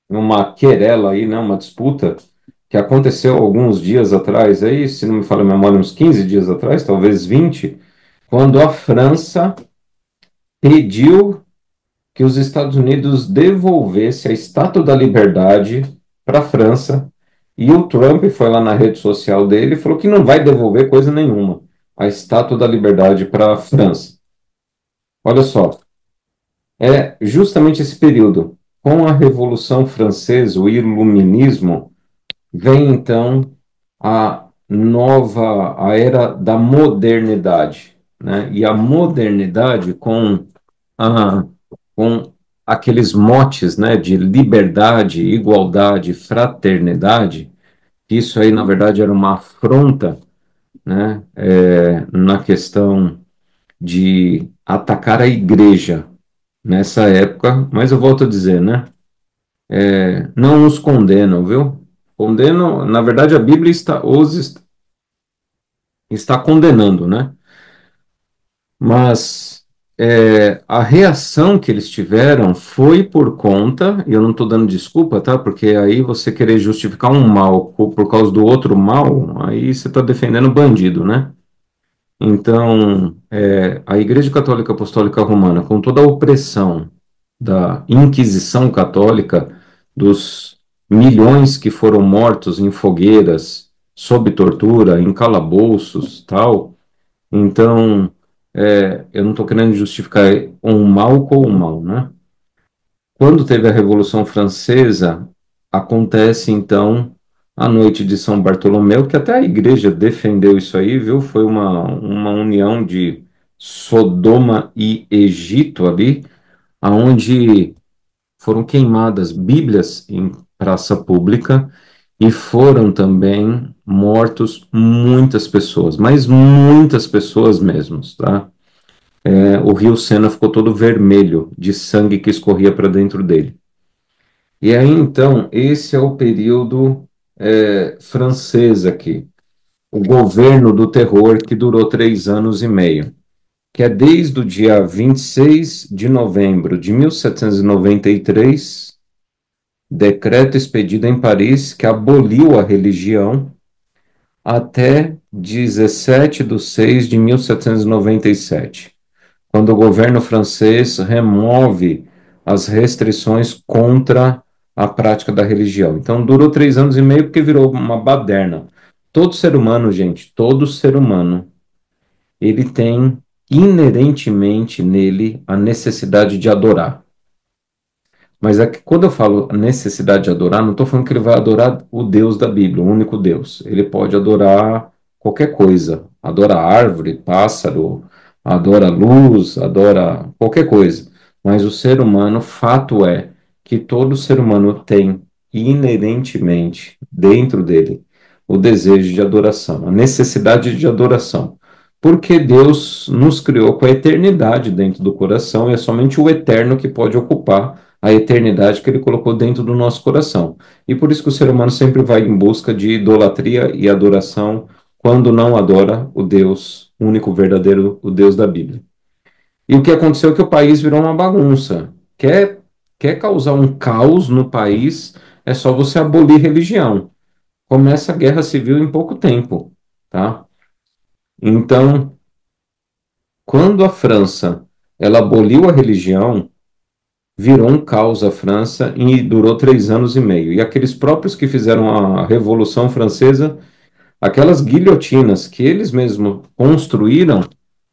A: uma querela aí, né, uma disputa que aconteceu alguns dias atrás, aí, se não me falha a memória, uns 15 dias atrás, talvez 20, quando a França pediu que os Estados Unidos devolvesse a Estátua da Liberdade para a França, e o Trump foi lá na rede social dele e falou que não vai devolver coisa nenhuma, a Estátua da Liberdade para a França. Olha só, é justamente esse período, com a Revolução Francesa, o Iluminismo, vem então a era da modernidade, né? E a modernidade a, com aqueles motes, né, de liberdade, igualdade, fraternidade, isso aí, na verdade, era uma afronta, né, na questão de atacar a igreja nessa época, mas eu volto a dizer, né, não os condenam, viu? Condenam, na verdade, a Bíblia está condenando, né? Mas A reação que eles tiveram foi por conta, e eu não estou dando desculpa, tá? Porque aí você querer justificar um mal por causa do outro mal, aí você está defendendo bandido, né? Então, a Igreja Católica Apostólica Romana, com toda a opressão da Inquisição Católica, dos milhões que foram mortos em fogueiras, sob tortura, em calabouços, tal. Então, eu não estou querendo justificar um mal com um mal, né? Quando teve a Revolução Francesa, acontece então a noite de São Bartolomeu, que até a igreja defendeu isso aí, viu? Foi uma união de Sodoma e Egito ali, aonde foram queimadas Bíblias em praça pública e foram também mortos muitas pessoas, mas muitas pessoas mesmo, tá? O rio Sena ficou todo vermelho de sangue que escorria para dentro dele. E aí, então, esse é o período francês aqui, o governo do terror que durou 3 anos e meio, que é desde o dia 26 de novembro de 1793, decreto expedido em Paris que aboliu a religião, até 17 de 6 de 1797, quando o governo francês remove as restrições contra a prática da religião. Então, durou 3 anos e meio porque virou uma baderna. Todo ser humano, gente, todo ser humano, ele tem inerentemente nele a necessidade de adorar. Mas é que quando eu falo necessidade de adorar, não estou falando que ele vai adorar o Deus da Bíblia, o único Deus. Ele pode adorar qualquer coisa. Adora árvore, pássaro, adora luz, adora qualquer coisa. Mas o ser humano, fato é que todo ser humano tem inerentemente dentro dele o desejo de adoração, a necessidade de adoração. Porque Deus nos criou com a eternidade dentro do coração e é somente o eterno que pode ocupar a eternidade que ele colocou dentro do nosso coração. E por isso que o ser humano sempre vai em busca de idolatria e adoração quando não adora o Deus único, verdadeiro, o Deus da Bíblia. E o que aconteceu é que o país virou uma bagunça. Quer causar um caos no país, é só você abolir religião. Começa a guerra civil em pouco tempo, tá? Então, quando a França ela aboliu a religião, virou um caos a França e durou 3 anos e meio. E aqueles próprios que fizeram a Revolução Francesa, aquelas guilhotinas que eles mesmos construíram,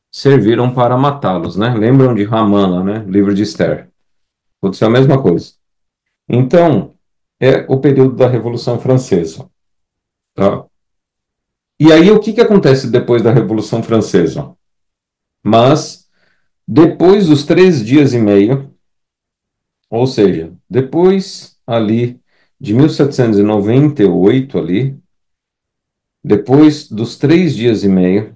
A: serviram para matá-los, né? Lembram de Haman lá, né? Livro de Esther. Aconteceu a mesma coisa. Então, é o período da Revolução Francesa, tá? E aí, o que que acontece depois da Revolução Francesa? Mas, depois dos 3 dias e meio, ou seja, depois ali de 1798 ali, depois dos 3 dias e meio,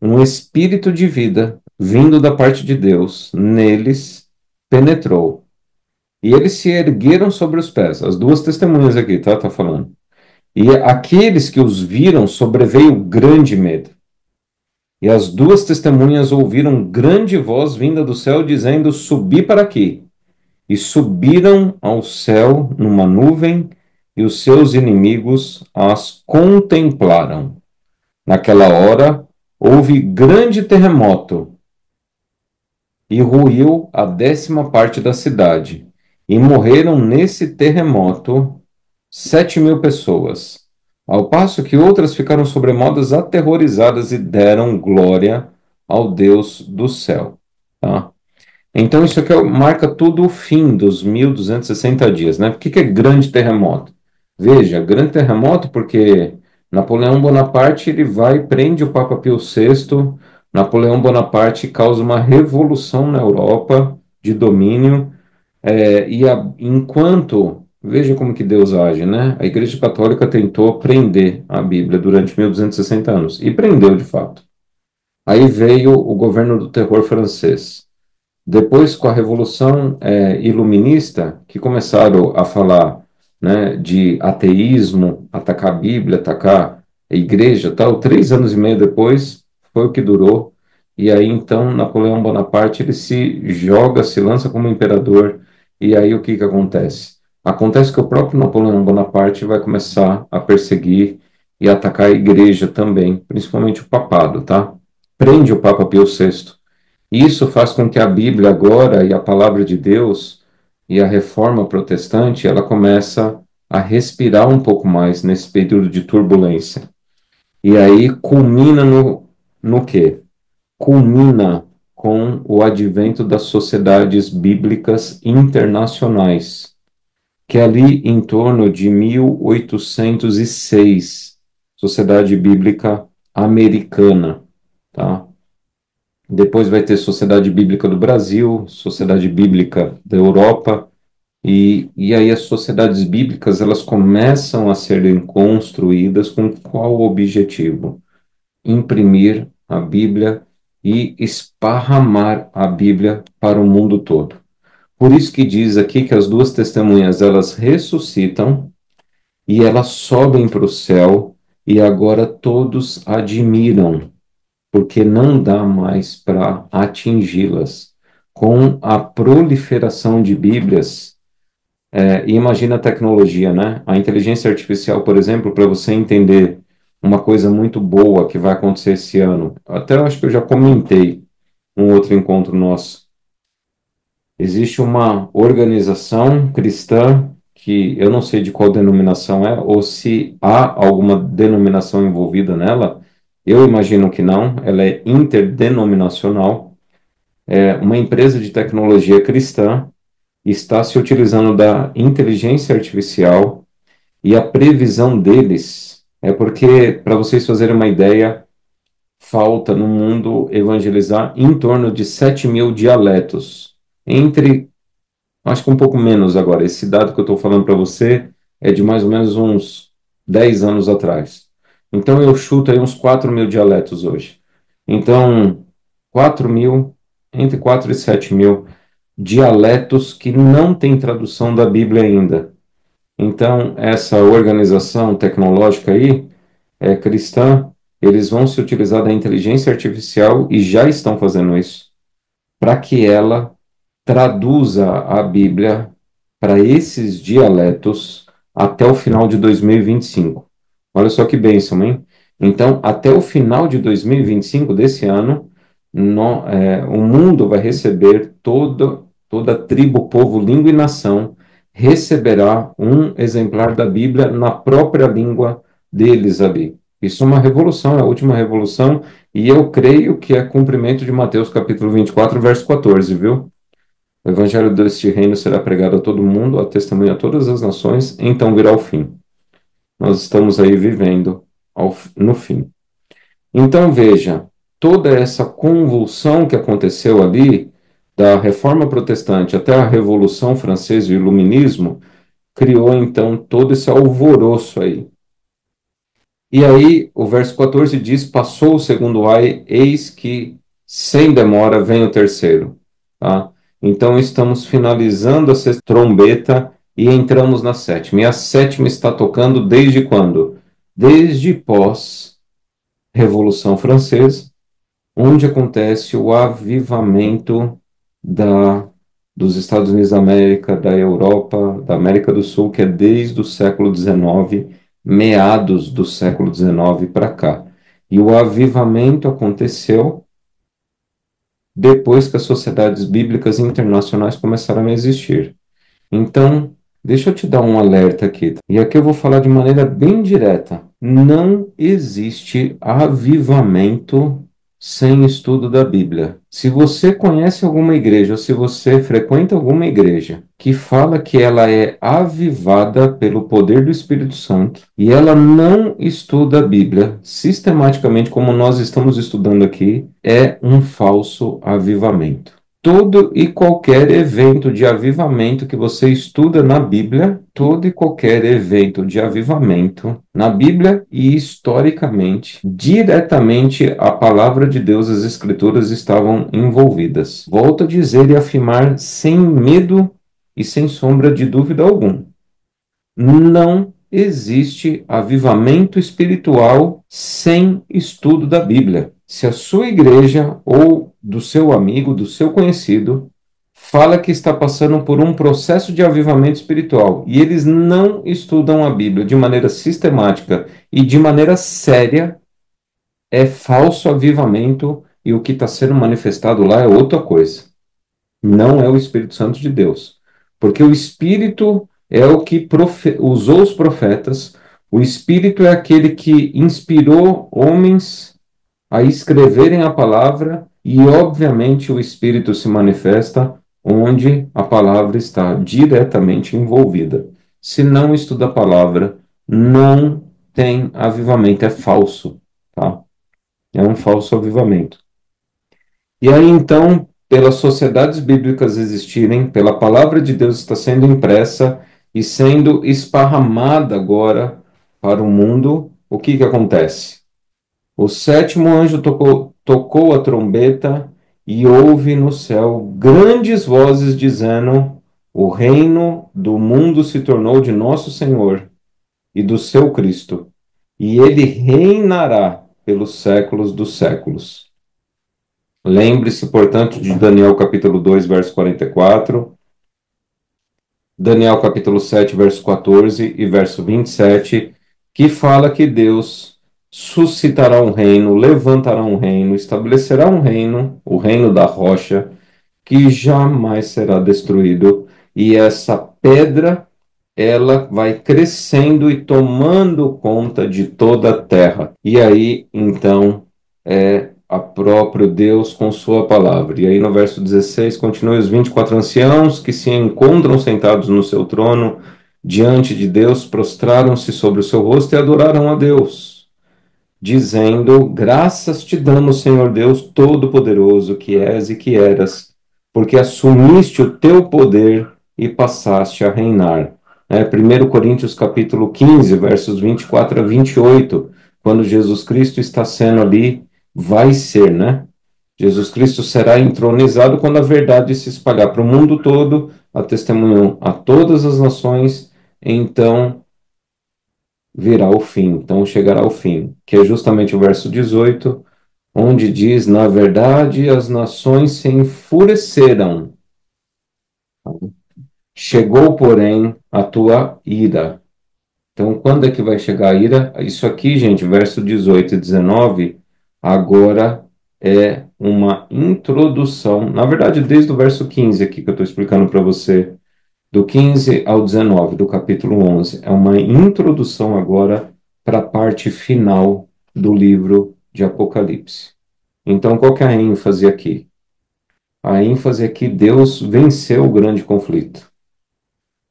A: um espírito de vida vindo da parte de Deus neles penetrou. E eles se ergueram sobre os pés. As duas testemunhas aqui, tá? Tá falando. E aqueles que os viram sobreveio grande medo. E as duas testemunhas ouviram grande voz vinda do céu dizendo: Subi para aqui. E subiram ao céu numa nuvem, e os seus inimigos as contemplaram. Naquela hora houve grande terremoto, e ruiu a 10ª parte da cidade, e morreram nesse terremoto 7.000 pessoas, ao passo que outras ficaram sobremodas aterrorizadas e deram glória ao Deus do céu. Tá? Então, isso aqui marca tudo o fim dos 1.260 dias, né? Por que que é grande terremoto? Veja, grande terremoto porque Napoleão Bonaparte ele vai e prende o Papa Pio VI. Napoleão Bonaparte causa uma revolução na Europa de domínio, enquanto, veja como que Deus age, né? A Igreja Católica tentou prender a Bíblia durante 1.260 anos e prendeu de fato. Aí veio o governo do terror francês. Depois, com a Revolução Iluminista, que começaram a falar, né, de ateísmo, atacar a Bíblia, atacar a igreja, tal, 3 anos e meio depois, foi o que durou. E aí, então, Napoleão Bonaparte, ele se joga, se lança como imperador, e aí o que que acontece? Acontece que o próprio Napoleão Bonaparte vai começar a perseguir e atacar a igreja também, principalmente o papado, tá? Prende o Papa Pio VI. Isso faz com que a Bíblia agora e a palavra de Deus e a reforma protestante, ela começa a respirar um pouco mais nesse período de turbulência. E aí culmina no quê? Culmina com o advento das sociedades bíblicas internacionais, que é ali em torno de 1806, Sociedade Bíblica Americana, tá? Depois vai ter Sociedade Bíblica do Brasil, Sociedade Bíblica da Europa, e aí as sociedades bíblicas elas começam a serem construídas com qual objetivo? Imprimir a Bíblia e esparramar a Bíblia para o mundo todo. Por isso que diz aqui que as duas testemunhas elas ressuscitam e elas sobem para o céu e agora todos admiram, porque não dá mais para atingi-las. Com a proliferação de Bíblias, e imagina a tecnologia, né? A inteligência artificial, por exemplo, para você entender uma coisa muito boa que vai acontecer esse ano. Até eu acho que eu já comentei um outro encontro nosso. Existe uma organização cristã que eu não sei de qual denominação é, ou se há alguma denominação envolvida nela. Eu imagino que não, ela é interdenominacional. É uma empresa de tecnologia cristã está se utilizando da inteligência artificial e a previsão deles é porque, para vocês fazerem uma ideia, falta no mundo evangelizar em torno de 7.000 dialetos. Entre, acho que um pouco menos agora, esse dado que eu estou falando para você é de mais ou menos uns 10 anos atrás. Então eu chuto aí uns 4.000 dialetos hoje. Então, 4.000, entre 4 e 7.000 dialetos que não têm tradução da Bíblia ainda. Então, essa organização tecnológica aí, cristã, eles vão se utilizar da inteligência artificial e já estão fazendo isso, para que ela traduza a Bíblia para esses dialetos até o final de 2025. Olha só que bênção, hein? Então, até o final de 2025 desse ano, o mundo vai receber toda tribo, povo, língua e nação receberá um exemplar da Bíblia na própria língua deles ali. Isso é uma revolução, é a última revolução, e eu creio que é cumprimento de Mateus capítulo 24, verso 14, viu? O evangelho deste reino será pregado a todo mundo, a testemunha a todas as nações, então virá o fim. Nós estamos aí vivendo no fim. Então veja, toda essa convulsão que aconteceu ali, da Reforma Protestante até a Revolução Francesa e o Iluminismo, criou então todo esse alvoroço aí. E aí, o verso 14 diz: Passou o segundo ai, eis que sem demora vem o terceiro. Tá? Então, estamos finalizando a sexta trombeta e entramos na sétima. E a sétima está tocando desde quando? Desde pós-Revolução Francesa, onde acontece o avivamento da, dos Estados Unidos da América, da Europa, da América do Sul, que é desde o século XIX, meados do século XIX para cá. E o avivamento aconteceu depois que as sociedades bíblicas internacionais começaram a existir. Então, deixa eu te dar um alerta aqui. E aqui eu vou falar de maneira bem direta. Não existe avivamento sem estudo da Bíblia. Se você conhece alguma igreja, ou se você frequenta alguma igreja que fala que ela é avivada pelo poder do Espírito Santo e ela não estuda a Bíblia sistematicamente como nós estamos estudando aqui, é um falso avivamento. Todo e qualquer evento de avivamento que você estuda na Bíblia, todo e qualquer evento de avivamento na Bíblia e historicamente, diretamente a palavra de Deus, as Escrituras estavam envolvidas. Volto a dizer e afirmar sem medo e sem sombra de dúvida algum. Não existe avivamento espiritual sem estudo da Bíblia. Se a sua igreja ou do seu amigo, do seu conhecido, fala que está passando por um processo de avivamento espiritual e eles não estudam a Bíblia de maneira sistemática e de maneira séria, é falso avivamento e o que está sendo manifestado lá é outra coisa. Não é o Espírito Santo de Deus. Porque o Espírito é o que usou os profetas, o Espírito é aquele que inspirou homens a escreverem a palavra, e obviamente o Espírito se manifesta onde a palavra está diretamente envolvida. Se não estuda a palavra, não tem avivamento, é falso, tá? É um falso avivamento. E aí então, pelas sociedades bíblicas existirem, pela palavra de Deus está sendo impressa e sendo esparramada agora para o mundo, o que que acontece? O sétimo anjo tocou a trombeta e houve no céu grandes vozes dizendo: o reino do mundo se tornou de nosso Senhor e do seu Cristo, e ele reinará pelos séculos dos séculos. Lembre-se, portanto, de Daniel capítulo 2, verso 44, Daniel capítulo 7, verso 14 e verso 27, que fala que Deus suscitará um reino, levantará um reino, estabelecerá um reino, o reino da rocha, que jamais será destruído, e essa pedra ela vai crescendo e tomando conta de toda a terra. E aí, então, é a próprio Deus com sua palavra. E aí no verso 16, continua: os 24 anciãos que se encontram sentados no seu trono, diante de Deus, prostraram-se sobre o seu rosto e adoraram a Deus, dizendo: graças te damos, Senhor Deus Todo-Poderoso, que és e que eras, porque assumiste o teu poder e passaste a reinar. 1 Coríntios capítulo 15, versos 24 a 28, quando Jesus Cristo está sendo ali, vai ser, né? Jesus Cristo será entronizado quando a verdade se espalhar para o mundo todo, a testemunham a todas as nações, então virá o fim, então chegará o fim, que é justamente o verso 18, onde diz: na verdade, as nações se enfureceram. Chegou, porém, a tua ira. Então, quando é que vai chegar a ira? Isso aqui, gente, verso 18 e 19, agora é uma introdução. Na verdade, desde o verso 15 aqui que eu estou explicando para você, do 15 ao 19 do capítulo 11, é uma introdução agora para a parte final do livro de Apocalipse. Então, qual que é a ênfase aqui? A ênfase é que Deus venceu o grande conflito.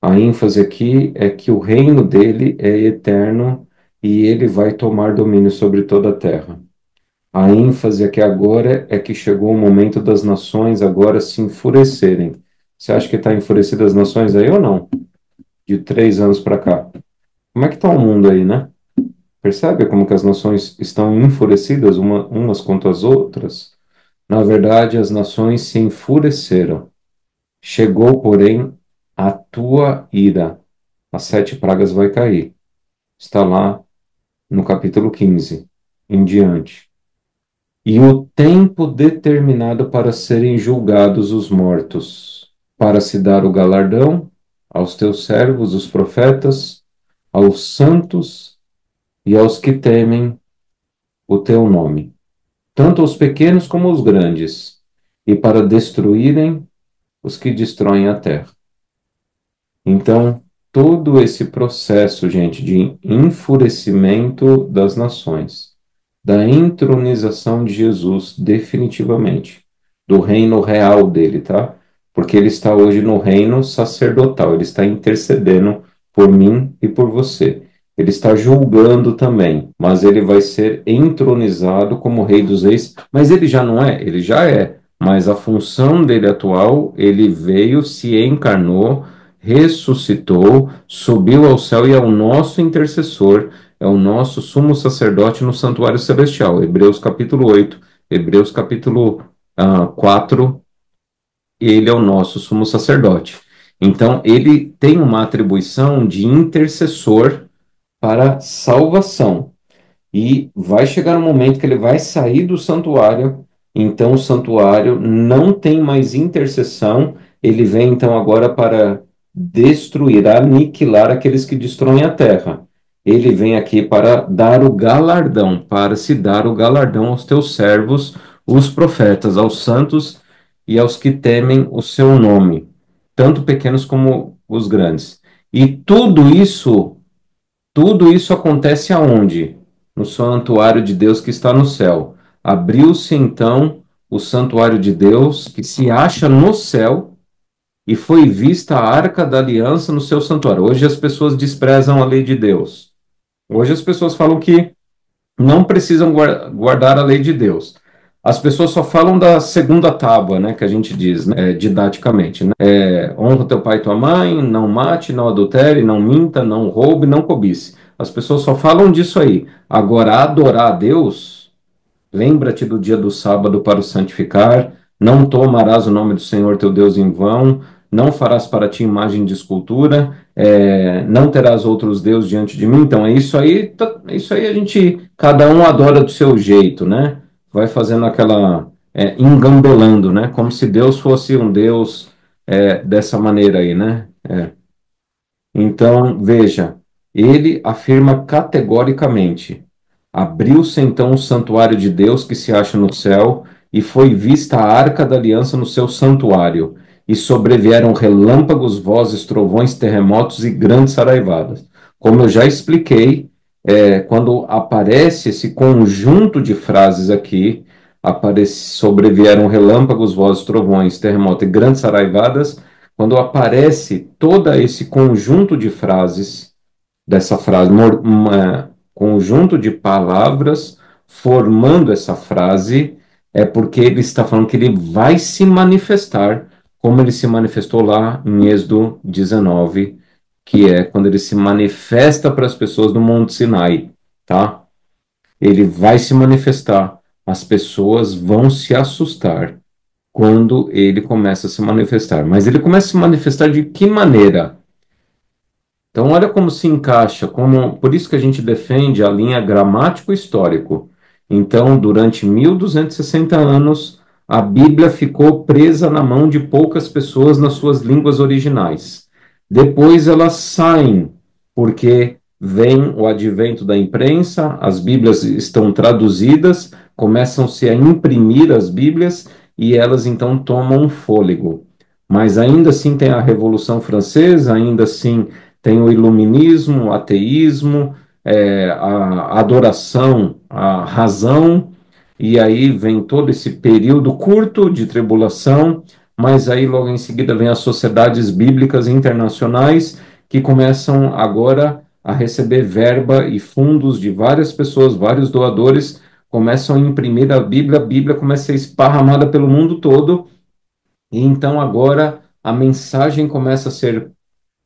A: A ênfase aqui é que o reino dele é eterno e ele vai tomar domínio sobre toda a terra. A ênfase aqui agora é que chegou o momento das nações agora se enfurecerem. Você acha que está enfurecido as nações aí ou não? De 3 anos para cá. Como é que está o mundo aí, né? Percebe como que as nações estão enfurecidas umas contra as outras? Na verdade, as nações se enfureceram. Chegou, porém, a tua ira. As 7 pragas vai cair. Está lá no capítulo 15 em diante. E o tempo determinado para serem julgados os mortos, para se dar o galardão aos teus servos, os profetas, aos santos e aos que temem o teu nome, tanto aos pequenos como aos grandes, e para destruírem os que destroem a terra. Então, todo esse processo, gente, de enfurecimento das nações, da entronização de Jesus, definitivamente, do reino real dele, tá? Porque ele está hoje no reino sacerdotal, ele está intercedendo por mim e por você. Ele está julgando também, mas ele vai ser entronizado como Rei dos Reis. Mas ele já não é, ele já é. Mas a função dele atual, ele veio, se encarnou, ressuscitou, subiu ao céu e é o nosso intercessor, é o nosso sumo sacerdote no santuário celestial. Hebreus capítulo 8, Hebreus capítulo 4, ele é o nosso sumo sacerdote. Então, ele tem uma atribuição de intercessor para salvação. E vai chegar um momento que ele vai sair do santuário, então o santuário não tem mais intercessão, ele vem então agora para destruir, aniquilar aqueles que destroem a terra. Ele vem aqui para dar o galardão, para se dar o galardão aos teus servos, os profetas, aos santos e aos que temem o seu nome, tanto pequenos como os grandes. E tudo isso acontece aonde? No santuário de Deus que está no céu. Abriu-se então o santuário de Deus que se acha no céu e foi vista a arca da aliança no seu santuário. Hoje as pessoas desprezam a lei de Deus. Hoje as pessoas falam que não precisam guardar a lei de Deus. As pessoas só falam da segunda tábua, né, que a gente diz, né, didaticamente, né? Honra teu pai e tua mãe, não mate, não adultere, não minta, não roube, não cobice. As pessoas só falam disso aí. Agora, adorar a Deus, lembra-te do dia do sábado para o santificar, não tomarás o nome do Senhor teu Deus em vão, não farás para ti imagem de escultura, não terás outros deuses diante de mim. Então, é isso aí, isso aí a gente, cada um adora do seu jeito, né? Vai fazendo aquela, engambelando, né? Como se Deus fosse um Deus, dessa maneira aí, né? Então, veja, ele afirma categoricamente: abriu-se então o santuário de Deus que se acha no céu, e foi vista a arca da aliança no seu santuário, e sobrevieram relâmpagos, vozes, trovões, terremotos e grandes saraivadas. Como eu já expliquei, quando aparece esse conjunto de frases aqui, sobrevieram relâmpagos, vozes, trovões, terremotos e grandes saraivadas. Quando aparece todo esse conjunto de frases, dessa frase, conjunto de palavras formando essa frase, é porque ele está falando que ele vai se manifestar, como ele se manifestou lá em Êxodo 19, que é quando ele se manifesta para as pessoas no Monte Sinai, tá? Ele vai se manifestar, as pessoas vão se assustar quando ele começa a se manifestar. Mas ele começa a se manifestar de que maneira? Então, olha como se encaixa, por isso que a gente defende a linha gramático-histórico. Então, durante 1260 anos, a Bíblia ficou presa na mão de poucas pessoas nas suas línguas originais. Depois elas saem, porque vem o advento da imprensa, as Bíblias estão traduzidas, começam-se a imprimir as Bíblias e elas então tomam um fôlego. Mas ainda assim tem a Revolução Francesa, ainda assim tem o iluminismo, o ateísmo, a adoração, a razão, e aí vem todo esse período curto de tribulação, mas aí logo em seguida vem as sociedades bíblicas internacionais que começam agora a receber verba e fundos de várias pessoas, vários doadores, começam a imprimir a Bíblia começa a ser esparramada pelo mundo todo, e então agora a mensagem começa a ser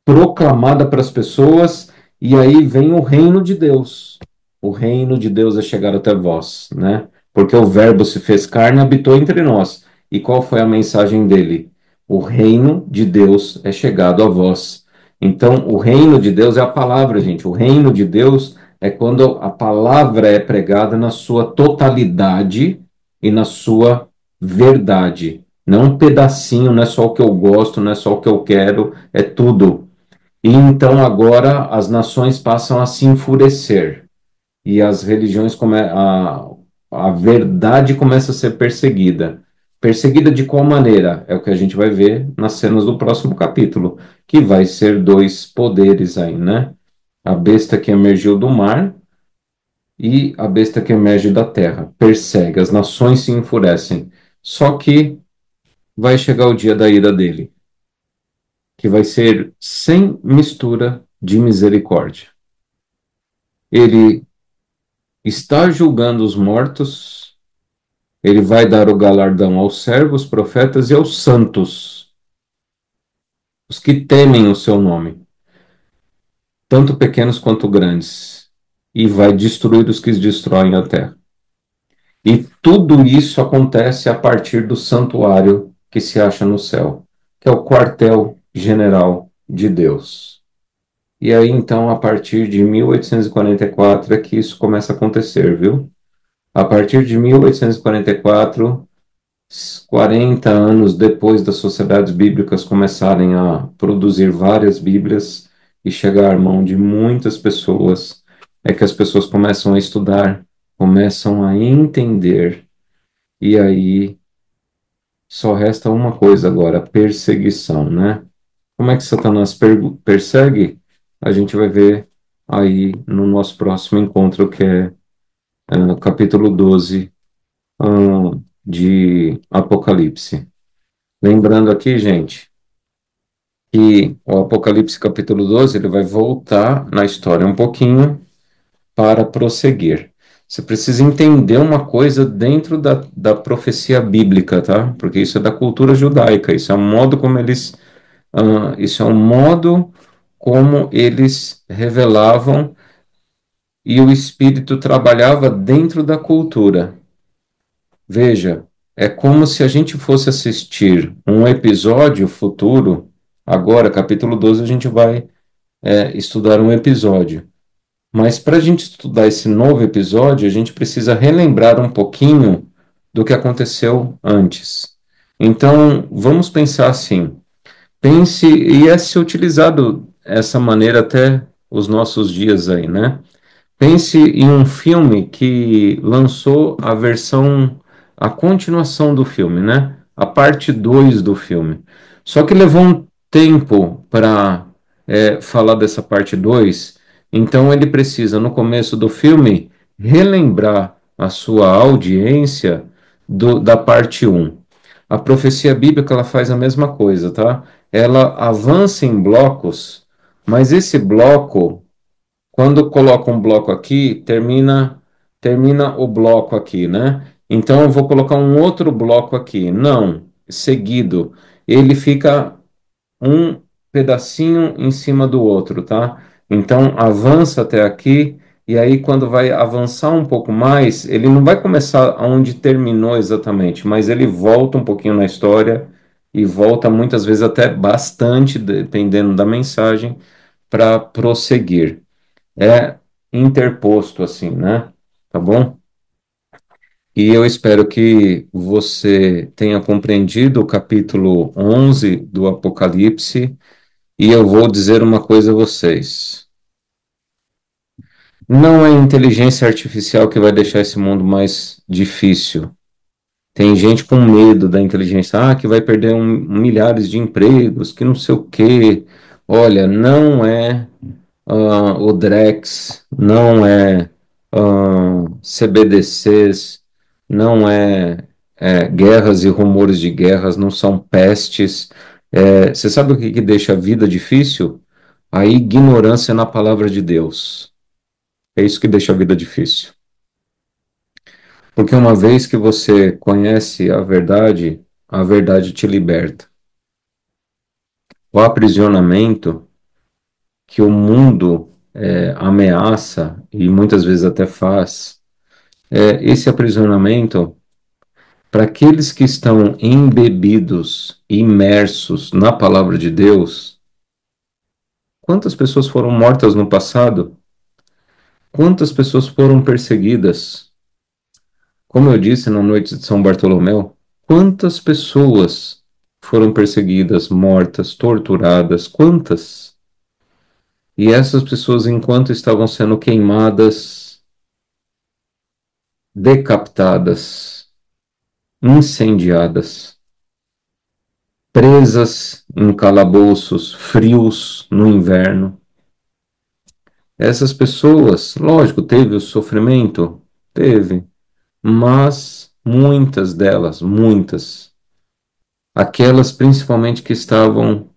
A: proclamada para as pessoas, e aí vem o reino de Deus. O reino de Deus é chegar até vós, né? Porque o Verbo se fez carne e habitou entre nós. E qual foi a mensagem dele? O reino de Deus é chegado a vós. Então, o reino de Deus é a palavra, gente. O reino de Deus é quando a palavra é pregada na sua totalidade e na sua verdade. Não um pedacinho, não é só o que eu gosto, não é só o que eu quero, é tudo. E então agora as nações passam a se enfurecer e as religiões a verdade começa a ser perseguida. Perseguida de qual maneira? É o que a gente vai ver nas cenas do próximo capítulo, que vai ser dois poderes aí, né? A besta que emergiu do mar e a besta que emerge da terra. Persegue, as nações se enfurecem. Só que vai chegar o dia da ira dele, que vai ser sem mistura de misericórdia. Ele está julgando os mortos, ele vai dar o galardão aos servos, profetas e aos santos, os que temem o seu nome, tanto pequenos quanto grandes, e vai destruir os que destroem a terra. E tudo isso acontece a partir do santuário que se acha no céu, que é o quartel-general de Deus. E aí, então, a partir de 1844 é que isso começa a acontecer, viu? A partir de 1844, 40 anos depois das sociedades bíblicas começarem a produzir várias Bíblias e chegar à mão de muitas pessoas, é que as pessoas começam a estudar, começam a entender, e aí só resta uma coisa agora, perseguição, né? Como é que Satanás persegue? A gente vai ver aí no nosso próximo encontro, que é o capítulo 12, de Apocalipse. Lembrando aqui, gente, que o Apocalipse capítulo 12 ele vai voltar na história um pouquinho para prosseguir. Você precisa entender uma coisa dentro da profecia bíblica, tá? Porque isso é da cultura judaica, isso é um modo como eles, isso é um modo como eles revelavam e o Espírito trabalhava dentro da cultura. Veja, é como se a gente fosse assistir um episódio futuro. Agora, capítulo 12, a gente vai estudar um episódio. Mas para a gente estudar esse novo episódio, a gente precisa relembrar um pouquinho do que aconteceu antes. Então, vamos pensar assim. Pense, e é se utilizado essa maneira até os nossos dias aí, né? Pense em um filme que lançou a versão, a continuação do filme, né? A parte 2 do filme. Só que levou um tempo para falar dessa parte 2, então ele precisa, no começo do filme, relembrar a sua audiência da parte um. A profecia bíblica ela faz a mesma coisa, tá? Ela avança em blocos, mas esse bloco quando coloca um bloco aqui, termina o bloco aqui, né? Então eu vou colocar um outro bloco aqui. Não, seguido. Ele fica um pedacinho em cima do outro, tá? Então avança até aqui e aí quando vai avançar um pouco mais, ele não vai começar onde terminou exatamente, mas ele volta um pouquinho na história e volta muitas vezes até bastante, dependendo da mensagem, para prosseguir é interposto assim, né? Tá bom? E eu espero que você tenha compreendido o capítulo 11 do Apocalipse, e eu vou dizer uma coisa a vocês. Não é a inteligência artificial que vai deixar esse mundo mais difícil. Tem gente com medo da inteligência, que vai perder milhares de empregos, que não sei o quê. Olha, não é o Drex, não é CBDCs, não é guerras e rumores de guerras, não são pestes. Você sabe o que deixa a vida difícil? A ignorância na palavra de Deus. É isso que deixa a vida difícil. Porque uma vez que você conhece a verdade te liberta. O aprisionamento que o mundo ameaça e muitas vezes até faz, esse aprisionamento, para aqueles que estão embebidos, imersos na palavra de Deus, quantas pessoas foram mortas no passado? Quantas pessoas foram perseguidas? Como eu disse na noite de São Bartolomeu, quantas pessoas foram perseguidas, mortas, torturadas? Quantas? E essas pessoas, enquanto estavam sendo queimadas, decapitadas, incendiadas, presas em calabouços frios no inverno. Essas pessoas, lógico, teve o sofrimento? Teve, mas muitas delas, muitas, aquelas principalmente que estavam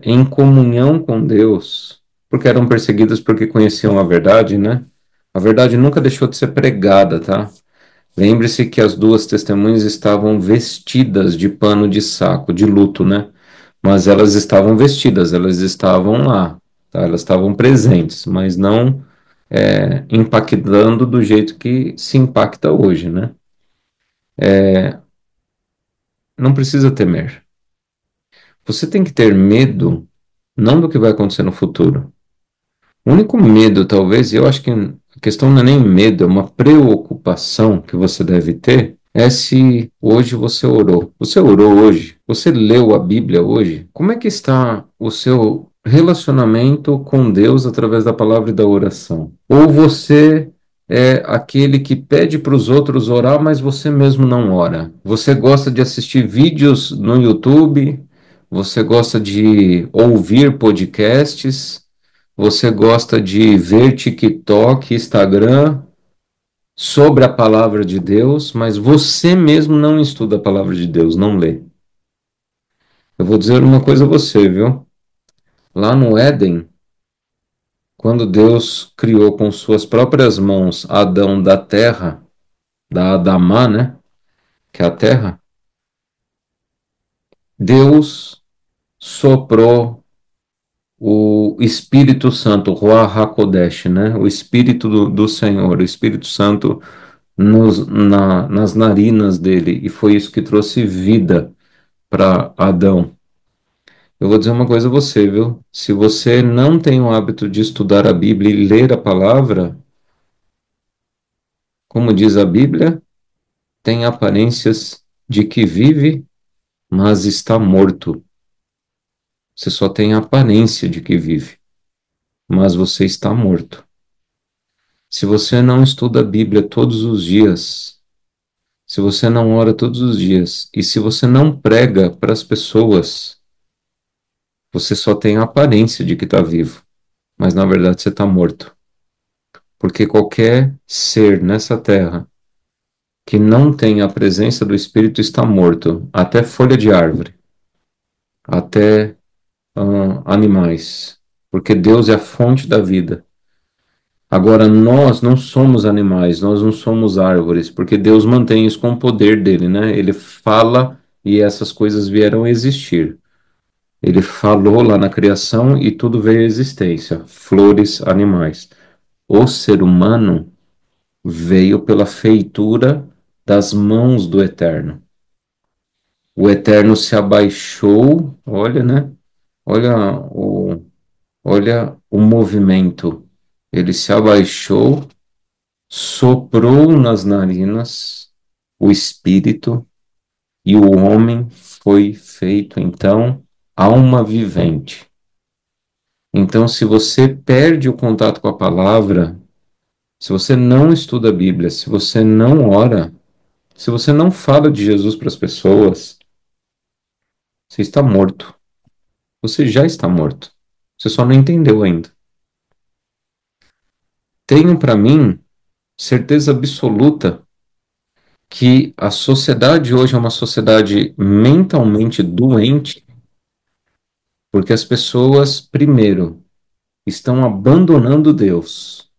A: em comunhão com Deus, porque eram perseguidas porque conheciam a verdade, né? A verdade nunca deixou de ser pregada, tá? Lembre-se que as duas testemunhas estavam vestidas de pano de saco, de luto, né? Mas elas estavam vestidas, elas estavam lá, tá? Elas estavam presentes, mas não impactando do jeito que se impacta hoje, né? Não precisa temer. Você tem que ter medo, não do que vai acontecer no futuro. O único medo, talvez, e eu acho que a questão não é nem medo, é uma preocupação que você deve ter, é se hoje você orou. Você orou hoje? Você leu a Bíblia hoje? Como é que está o seu relacionamento com Deus através da palavra e da oração? Ou você é aquele que pede para os outros orar, mas você mesmo não ora? Você gosta de assistir vídeos no YouTube? Você gosta de ouvir podcasts? Você gosta de ver TikTok, Instagram sobre a palavra de Deus, mas você mesmo não estuda a palavra de Deus, não lê. Eu vou dizer uma coisa a você, viu? Lá no Éden, quando Deus criou com suas próprias mãos Adão da terra, da Adamá, né? Que é a terra, Deus soprou o Espírito Santo, o Ruach HaKodesh, né? O Espírito do Senhor, o Espírito Santo nas narinas dele, e foi isso que trouxe vida para Adão. Eu vou dizer uma coisa a você, viu? Se você não tem o hábito de estudar a Bíblia e ler a palavra, como diz a Bíblia, tem aparências de que vive, mas está morto. Você só tem a aparência de que vive, mas você está morto. Se você não estuda a Bíblia todos os dias, se você não ora todos os dias, e se você não prega para as pessoas, você só tem a aparência de que está vivo, mas na verdade você está morto. Porque qualquer ser nessa terra que não tem a presença do Espírito está morto, até folha de árvore, até animais, porque Deus é a fonte da vida. Agora, nós não somos animais, nós não somos árvores, porque Deus mantém isso com o poder dele, né? Ele fala e essas coisas vieram a existir. Ele falou lá na criação e tudo veio à existência, flores, animais. O ser humano veio pela feitura das mãos do Eterno. O Eterno se abaixou, olha, né? Olha olha o movimento. Ele se abaixou, soprou nas narinas o espírito e o homem foi feito, então, alma vivente. Então, se você perde o contato com a palavra, se você não estuda a Bíblia, se você não ora, se você não fala de Jesus para as pessoas, você está morto. Você já está morto. Você só não entendeu ainda. Tenho para mim certeza absoluta que a sociedade hoje é uma sociedade mentalmente doente, porque as pessoas, primeiro, estão abandonando Deus.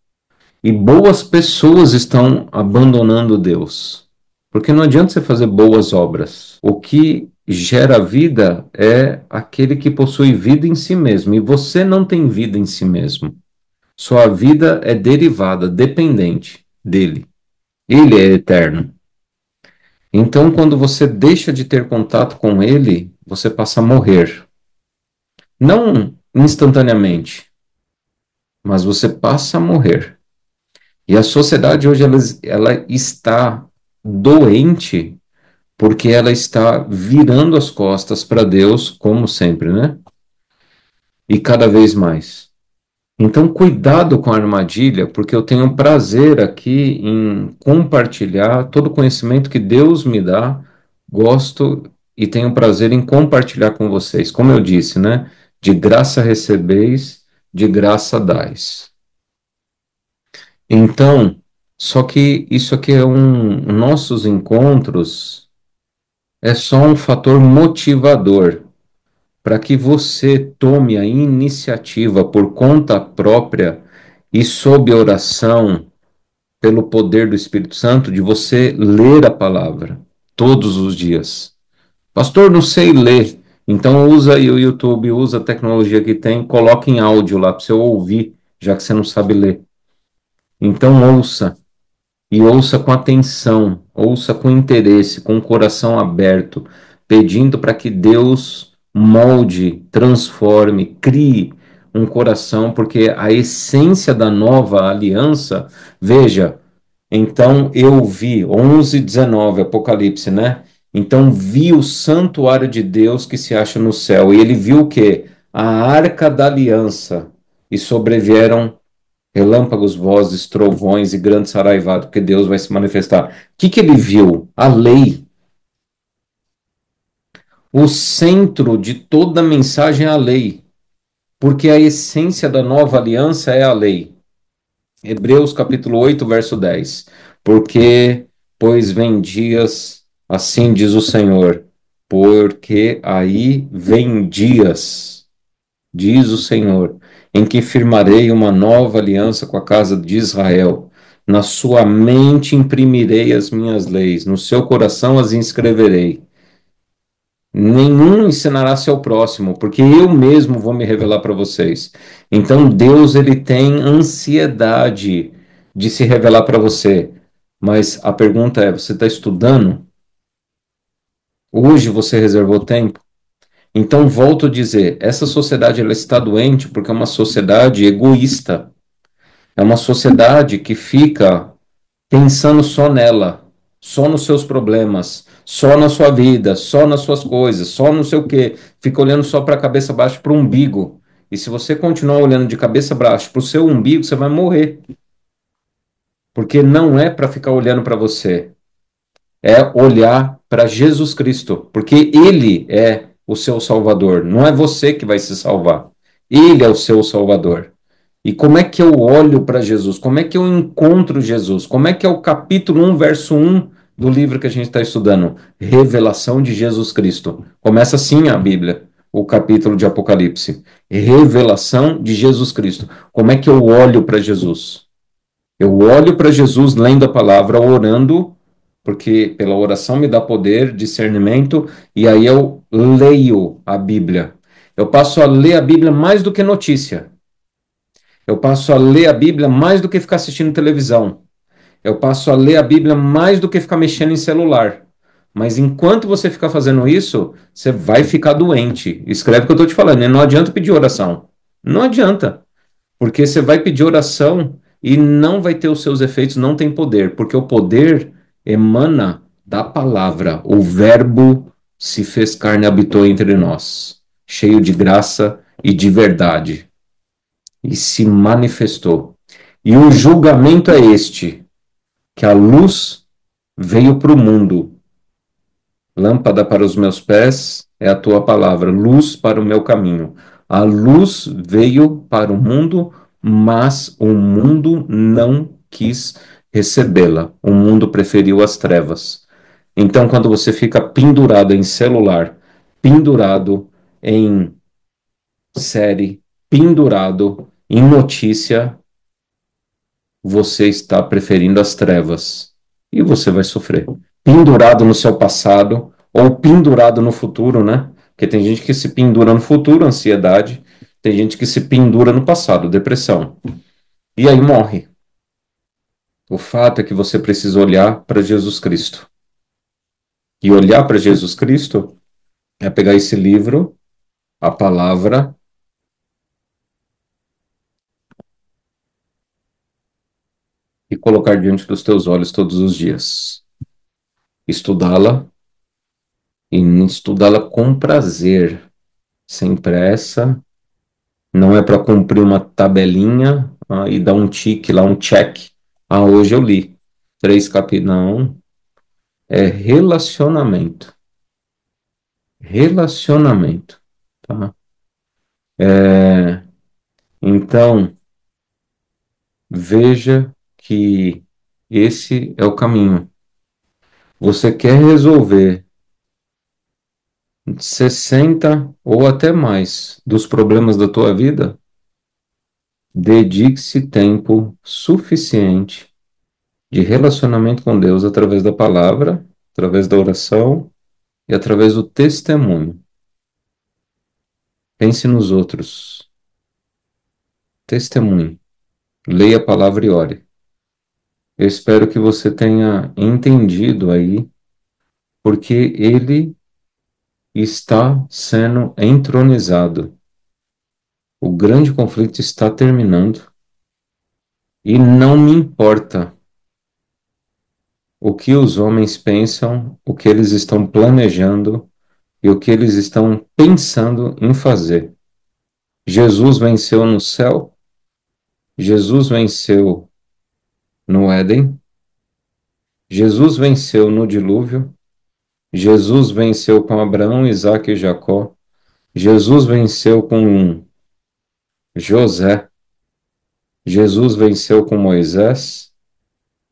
A: E boas pessoas estão abandonando Deus. Porque não adianta você fazer boas obras. O que gera vida é aquele que possui vida em si mesmo. E você não tem vida em si mesmo. Sua vida é derivada, dependente dele. Ele é eterno. Então, quando você deixa de ter contato com ele, você passa a morrer. Não instantaneamente, mas você passa a morrer. E a sociedade hoje ela está doente porque ela está virando as costas para Deus, como sempre, né? E cada vez mais. Então, cuidado com a armadilha, porque eu tenho prazer aqui em compartilhar todo o conhecimento que Deus me dá, gosto e tenho prazer em compartilhar com vocês. Como eu disse, né? De graça recebeis, de graça dais. Então, só que isso aqui é nossos encontros é só um fator motivador para que você tome a iniciativa por conta própria e sob oração pelo poder do Espírito Santo de você ler a palavra todos os dias. Pastor, não sei ler. Então usa aí o YouTube, usa a tecnologia que tem, coloca em áudio lá para você ouvir, já que você não sabe ler. Então ouça. E ouça com atenção, ouça com interesse, com o coração aberto, pedindo para que Deus molde, transforme, crie um coração, porque a essência da nova aliança, veja, então eu vi, 11:19, Apocalipse, né? Então vi o santuário de Deus que se acha no céu, e ele viu o quê? A arca da aliança, e sobrevieram relâmpagos, vozes, trovões e grande saraivado, porque Deus vai se manifestar. O que que ele viu? A lei. O centro de toda a mensagem é a lei, porque a essência da nova aliança é a lei. Hebreus capítulo 8, verso 10. Porque, pois vem dias, assim diz o Senhor, porque aí vem dias, diz o Senhor, em que firmarei uma nova aliança com a casa de Israel. Na sua mente imprimirei as minhas leis, no seu coração as inscreverei. Nenhum ensinará seu próximo, porque eu mesmo vou me revelar para vocês. Então Deus ele tem ansiedade de se revelar para você. Mas a pergunta é: você está estudando? Hoje você reservou tempo? Então volto a dizer, essa sociedade ela está doente porque é uma sociedade egoísta. É uma sociedade que fica pensando só nela, só nos seus problemas, só na sua vida, só nas suas coisas, só não sei o quê. Fica olhando só para a cabeça baixa, para o umbigo. E se você continuar olhando de cabeça baixa para o seu umbigo, você vai morrer. Porque não é para ficar olhando para você, é olhar para Jesus Cristo, porque Ele é o seu Salvador. Não é você que vai se salvar. Ele é o seu Salvador. E como é que eu olho para Jesus? Como é que eu encontro Jesus? Como é que é o capítulo 1, verso 1 do livro que a gente está estudando? Revelação de Jesus Cristo. Começa assim a Bíblia, o capítulo de Apocalipse. Revelação de Jesus Cristo. Como é que eu olho para Jesus? Eu olho para Jesus lendo a palavra, orando, porque pela oração me dá poder, discernimento, e aí eu leio a Bíblia. Eu passo a ler a Bíblia mais do que notícia. Eu passo a ler a Bíblia mais do que ficar assistindo televisão. Eu passo a ler a Bíblia mais do que ficar mexendo em celular. Mas enquanto você ficar fazendo isso, você vai ficar doente. Escreve o que eu estou te falando, né? Não adianta pedir oração. Não adianta. Porque você vai pedir oração e não vai ter os seus efeitos, não tem poder. Porque o poder emana da palavra. O Verbo se fez carne e habitou entre nós, cheio de graça e de verdade e se manifestou. E o julgamento é este: que a luz veio para o mundo. Lâmpada para os meus pés é a tua palavra, luz para o meu caminho. A luz veio para o mundo, mas o mundo não quis recebê-la. O mundo preferiu as trevas. Então, quando você fica pendurado em celular, pendurado em série, pendurado em notícia, você está preferindo as trevas e você vai sofrer. Pendurado no seu passado ou pendurado no futuro, né? Porque tem gente que se pendura no futuro, ansiedade, tem gente que se pendura no passado, depressão. E aí morre. O fato é que você precisa olhar para Jesus Cristo. E olhar para Jesus Cristo é pegar esse livro, a palavra, e colocar diante dos teus olhos todos os dias. Estudá-la e estudá-la com prazer, sem pressa. Não é para cumprir uma tabelinha e dar um tique lá, um check. Ah, hoje eu li 3 capítulos. Não, é relacionamento. Relacionamento, tá? É, então, veja que esse é o caminho. Você quer resolver 60 ou até mais dos problemas da tua vida? Dedique-se tempo suficiente de relacionamento com Deus através da palavra, através da oração e através do testemunho. Pense nos outros. Testemunhe. Leia a palavra e ore. Eu espero que você tenha entendido aí porque ele está sendo entronizado. O grande conflito está terminando e não me importa o que os homens pensam, o que eles estão planejando e o que eles estão pensando em fazer. Jesus venceu no céu, Jesus venceu no Éden, Jesus venceu no dilúvio, Jesus venceu com Abraão, Isaque e Jacó, Jesus venceu com José, Jesus venceu com Moisés,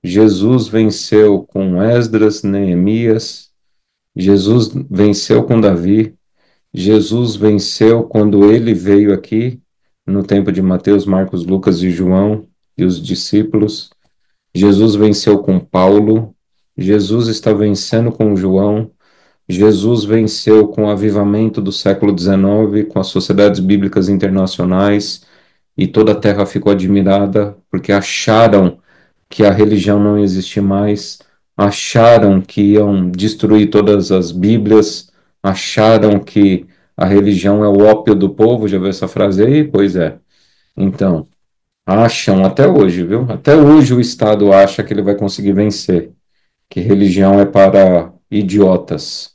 A: Jesus venceu com Esdras, Neemias, Jesus venceu com Davi, Jesus venceu quando ele veio aqui, no tempo de Mateus, Marcos, Lucas e João e os discípulos. Jesus venceu com Paulo, Jesus está vencendo com João, Jesus venceu com o avivamento do século XIX, com as sociedades bíblicas internacionais, e toda a terra ficou admirada, porque acharam que a religião não existia mais, acharam que iam destruir todas as Bíblias, acharam que a religião é o ópio do povo. Já viu essa frase aí? Pois é. Então, acham até hoje, viu? Até hoje o Estado acha que ele vai conseguir vencer, que religião é para idiotas,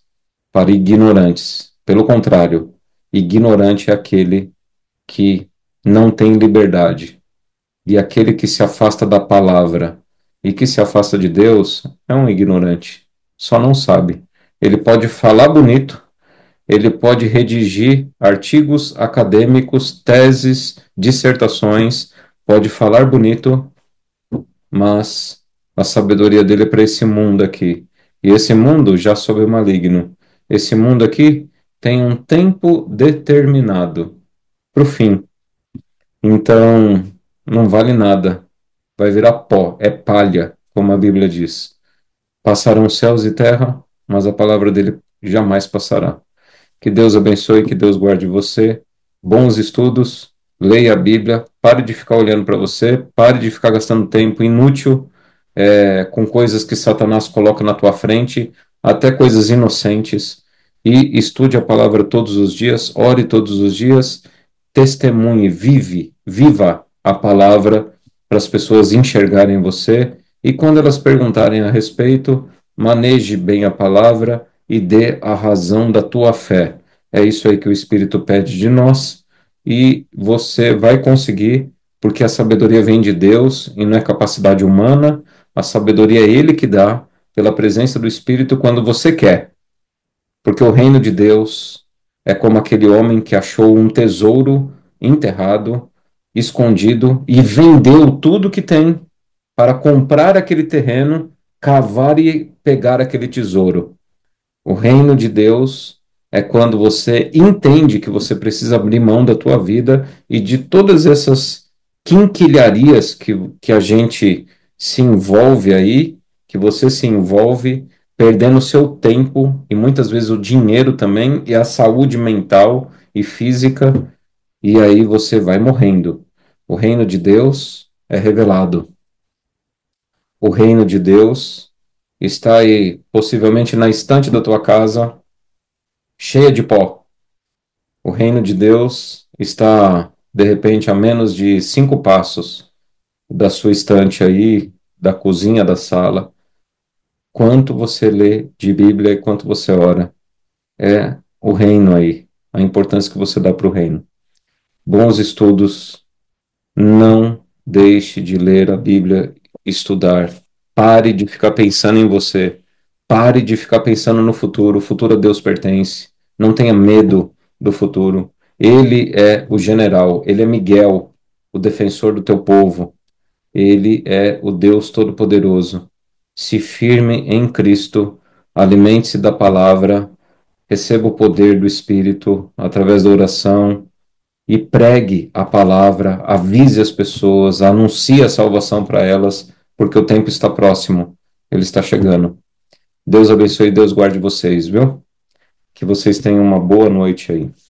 A: para ignorantes. Pelo contrário, ignorante é aquele que não tem liberdade. E aquele que se afasta da palavra e que se afasta de Deus é um ignorante, só não sabe. Ele pode falar bonito, ele pode redigir artigos acadêmicos, teses, dissertações, pode falar bonito, mas a sabedoria dele é para esse mundo aqui. E esse mundo já sob o maligno. Esse mundo aqui tem um tempo determinado para o fim. Então, não vale nada. Vai virar pó, é palha, como a Bíblia diz. Passarão céus e terra, mas a palavra dele jamais passará. Que Deus abençoe, que Deus guarde você. Bons estudos, leia a Bíblia, pare de ficar olhando para você, pare de ficar gastando tempo inútil com coisas que Satanás coloca na tua frente, até coisas inocentes, e estude a palavra todos os dias, ore todos os dias, testemunhe, viva a palavra para as pessoas enxergarem você, e quando elas perguntarem a respeito, maneje bem a palavra e dê a razão da tua fé. É isso aí que o Espírito pede de nós, e você vai conseguir, porque a sabedoria vem de Deus e não é capacidade humana. A sabedoria é Ele que dá, pela presença do Espírito, quando você quer. Porque o reino de Deus é como aquele homem que achou um tesouro enterrado, escondido, e vendeu tudo que tem para comprar aquele terreno, cavar e pegar aquele tesouro. O reino de Deus é quando você entende que você precisa abrir mão da tua vida e de todas essas quinquilharias que a gente se envolve aí, que você se envolve perdendo o seu tempo e muitas vezes o dinheiro também e a saúde mental e física, e aí você vai morrendo. O reino de Deus é revelado. O reino de Deus está aí, possivelmente na estante da tua casa, cheia de pó. O reino de Deus está, de repente, a menos de 5 passos da sua estante aí, da cozinha, da sala. Quanto você lê de Bíblia e quanto você ora, é o reino aí, a importância que você dá para o reino. Bons estudos, não deixe de ler a Bíblia, estudar. Pare de ficar pensando em você. Pare de ficar pensando no futuro. O futuro a Deus pertence. Não tenha medo do futuro. Ele é o general, ele é Miguel, o defensor do teu povo. Ele é o Deus Todo-Poderoso. Se firme em Cristo, alimente-se da palavra, receba o poder do Espírito através da oração e pregue a palavra, avise as pessoas, anuncie a salvação para elas, porque o tempo está próximo, ele está chegando. Deus abençoe e Deus guarde vocês, viu? Que vocês tenham uma boa noite aí.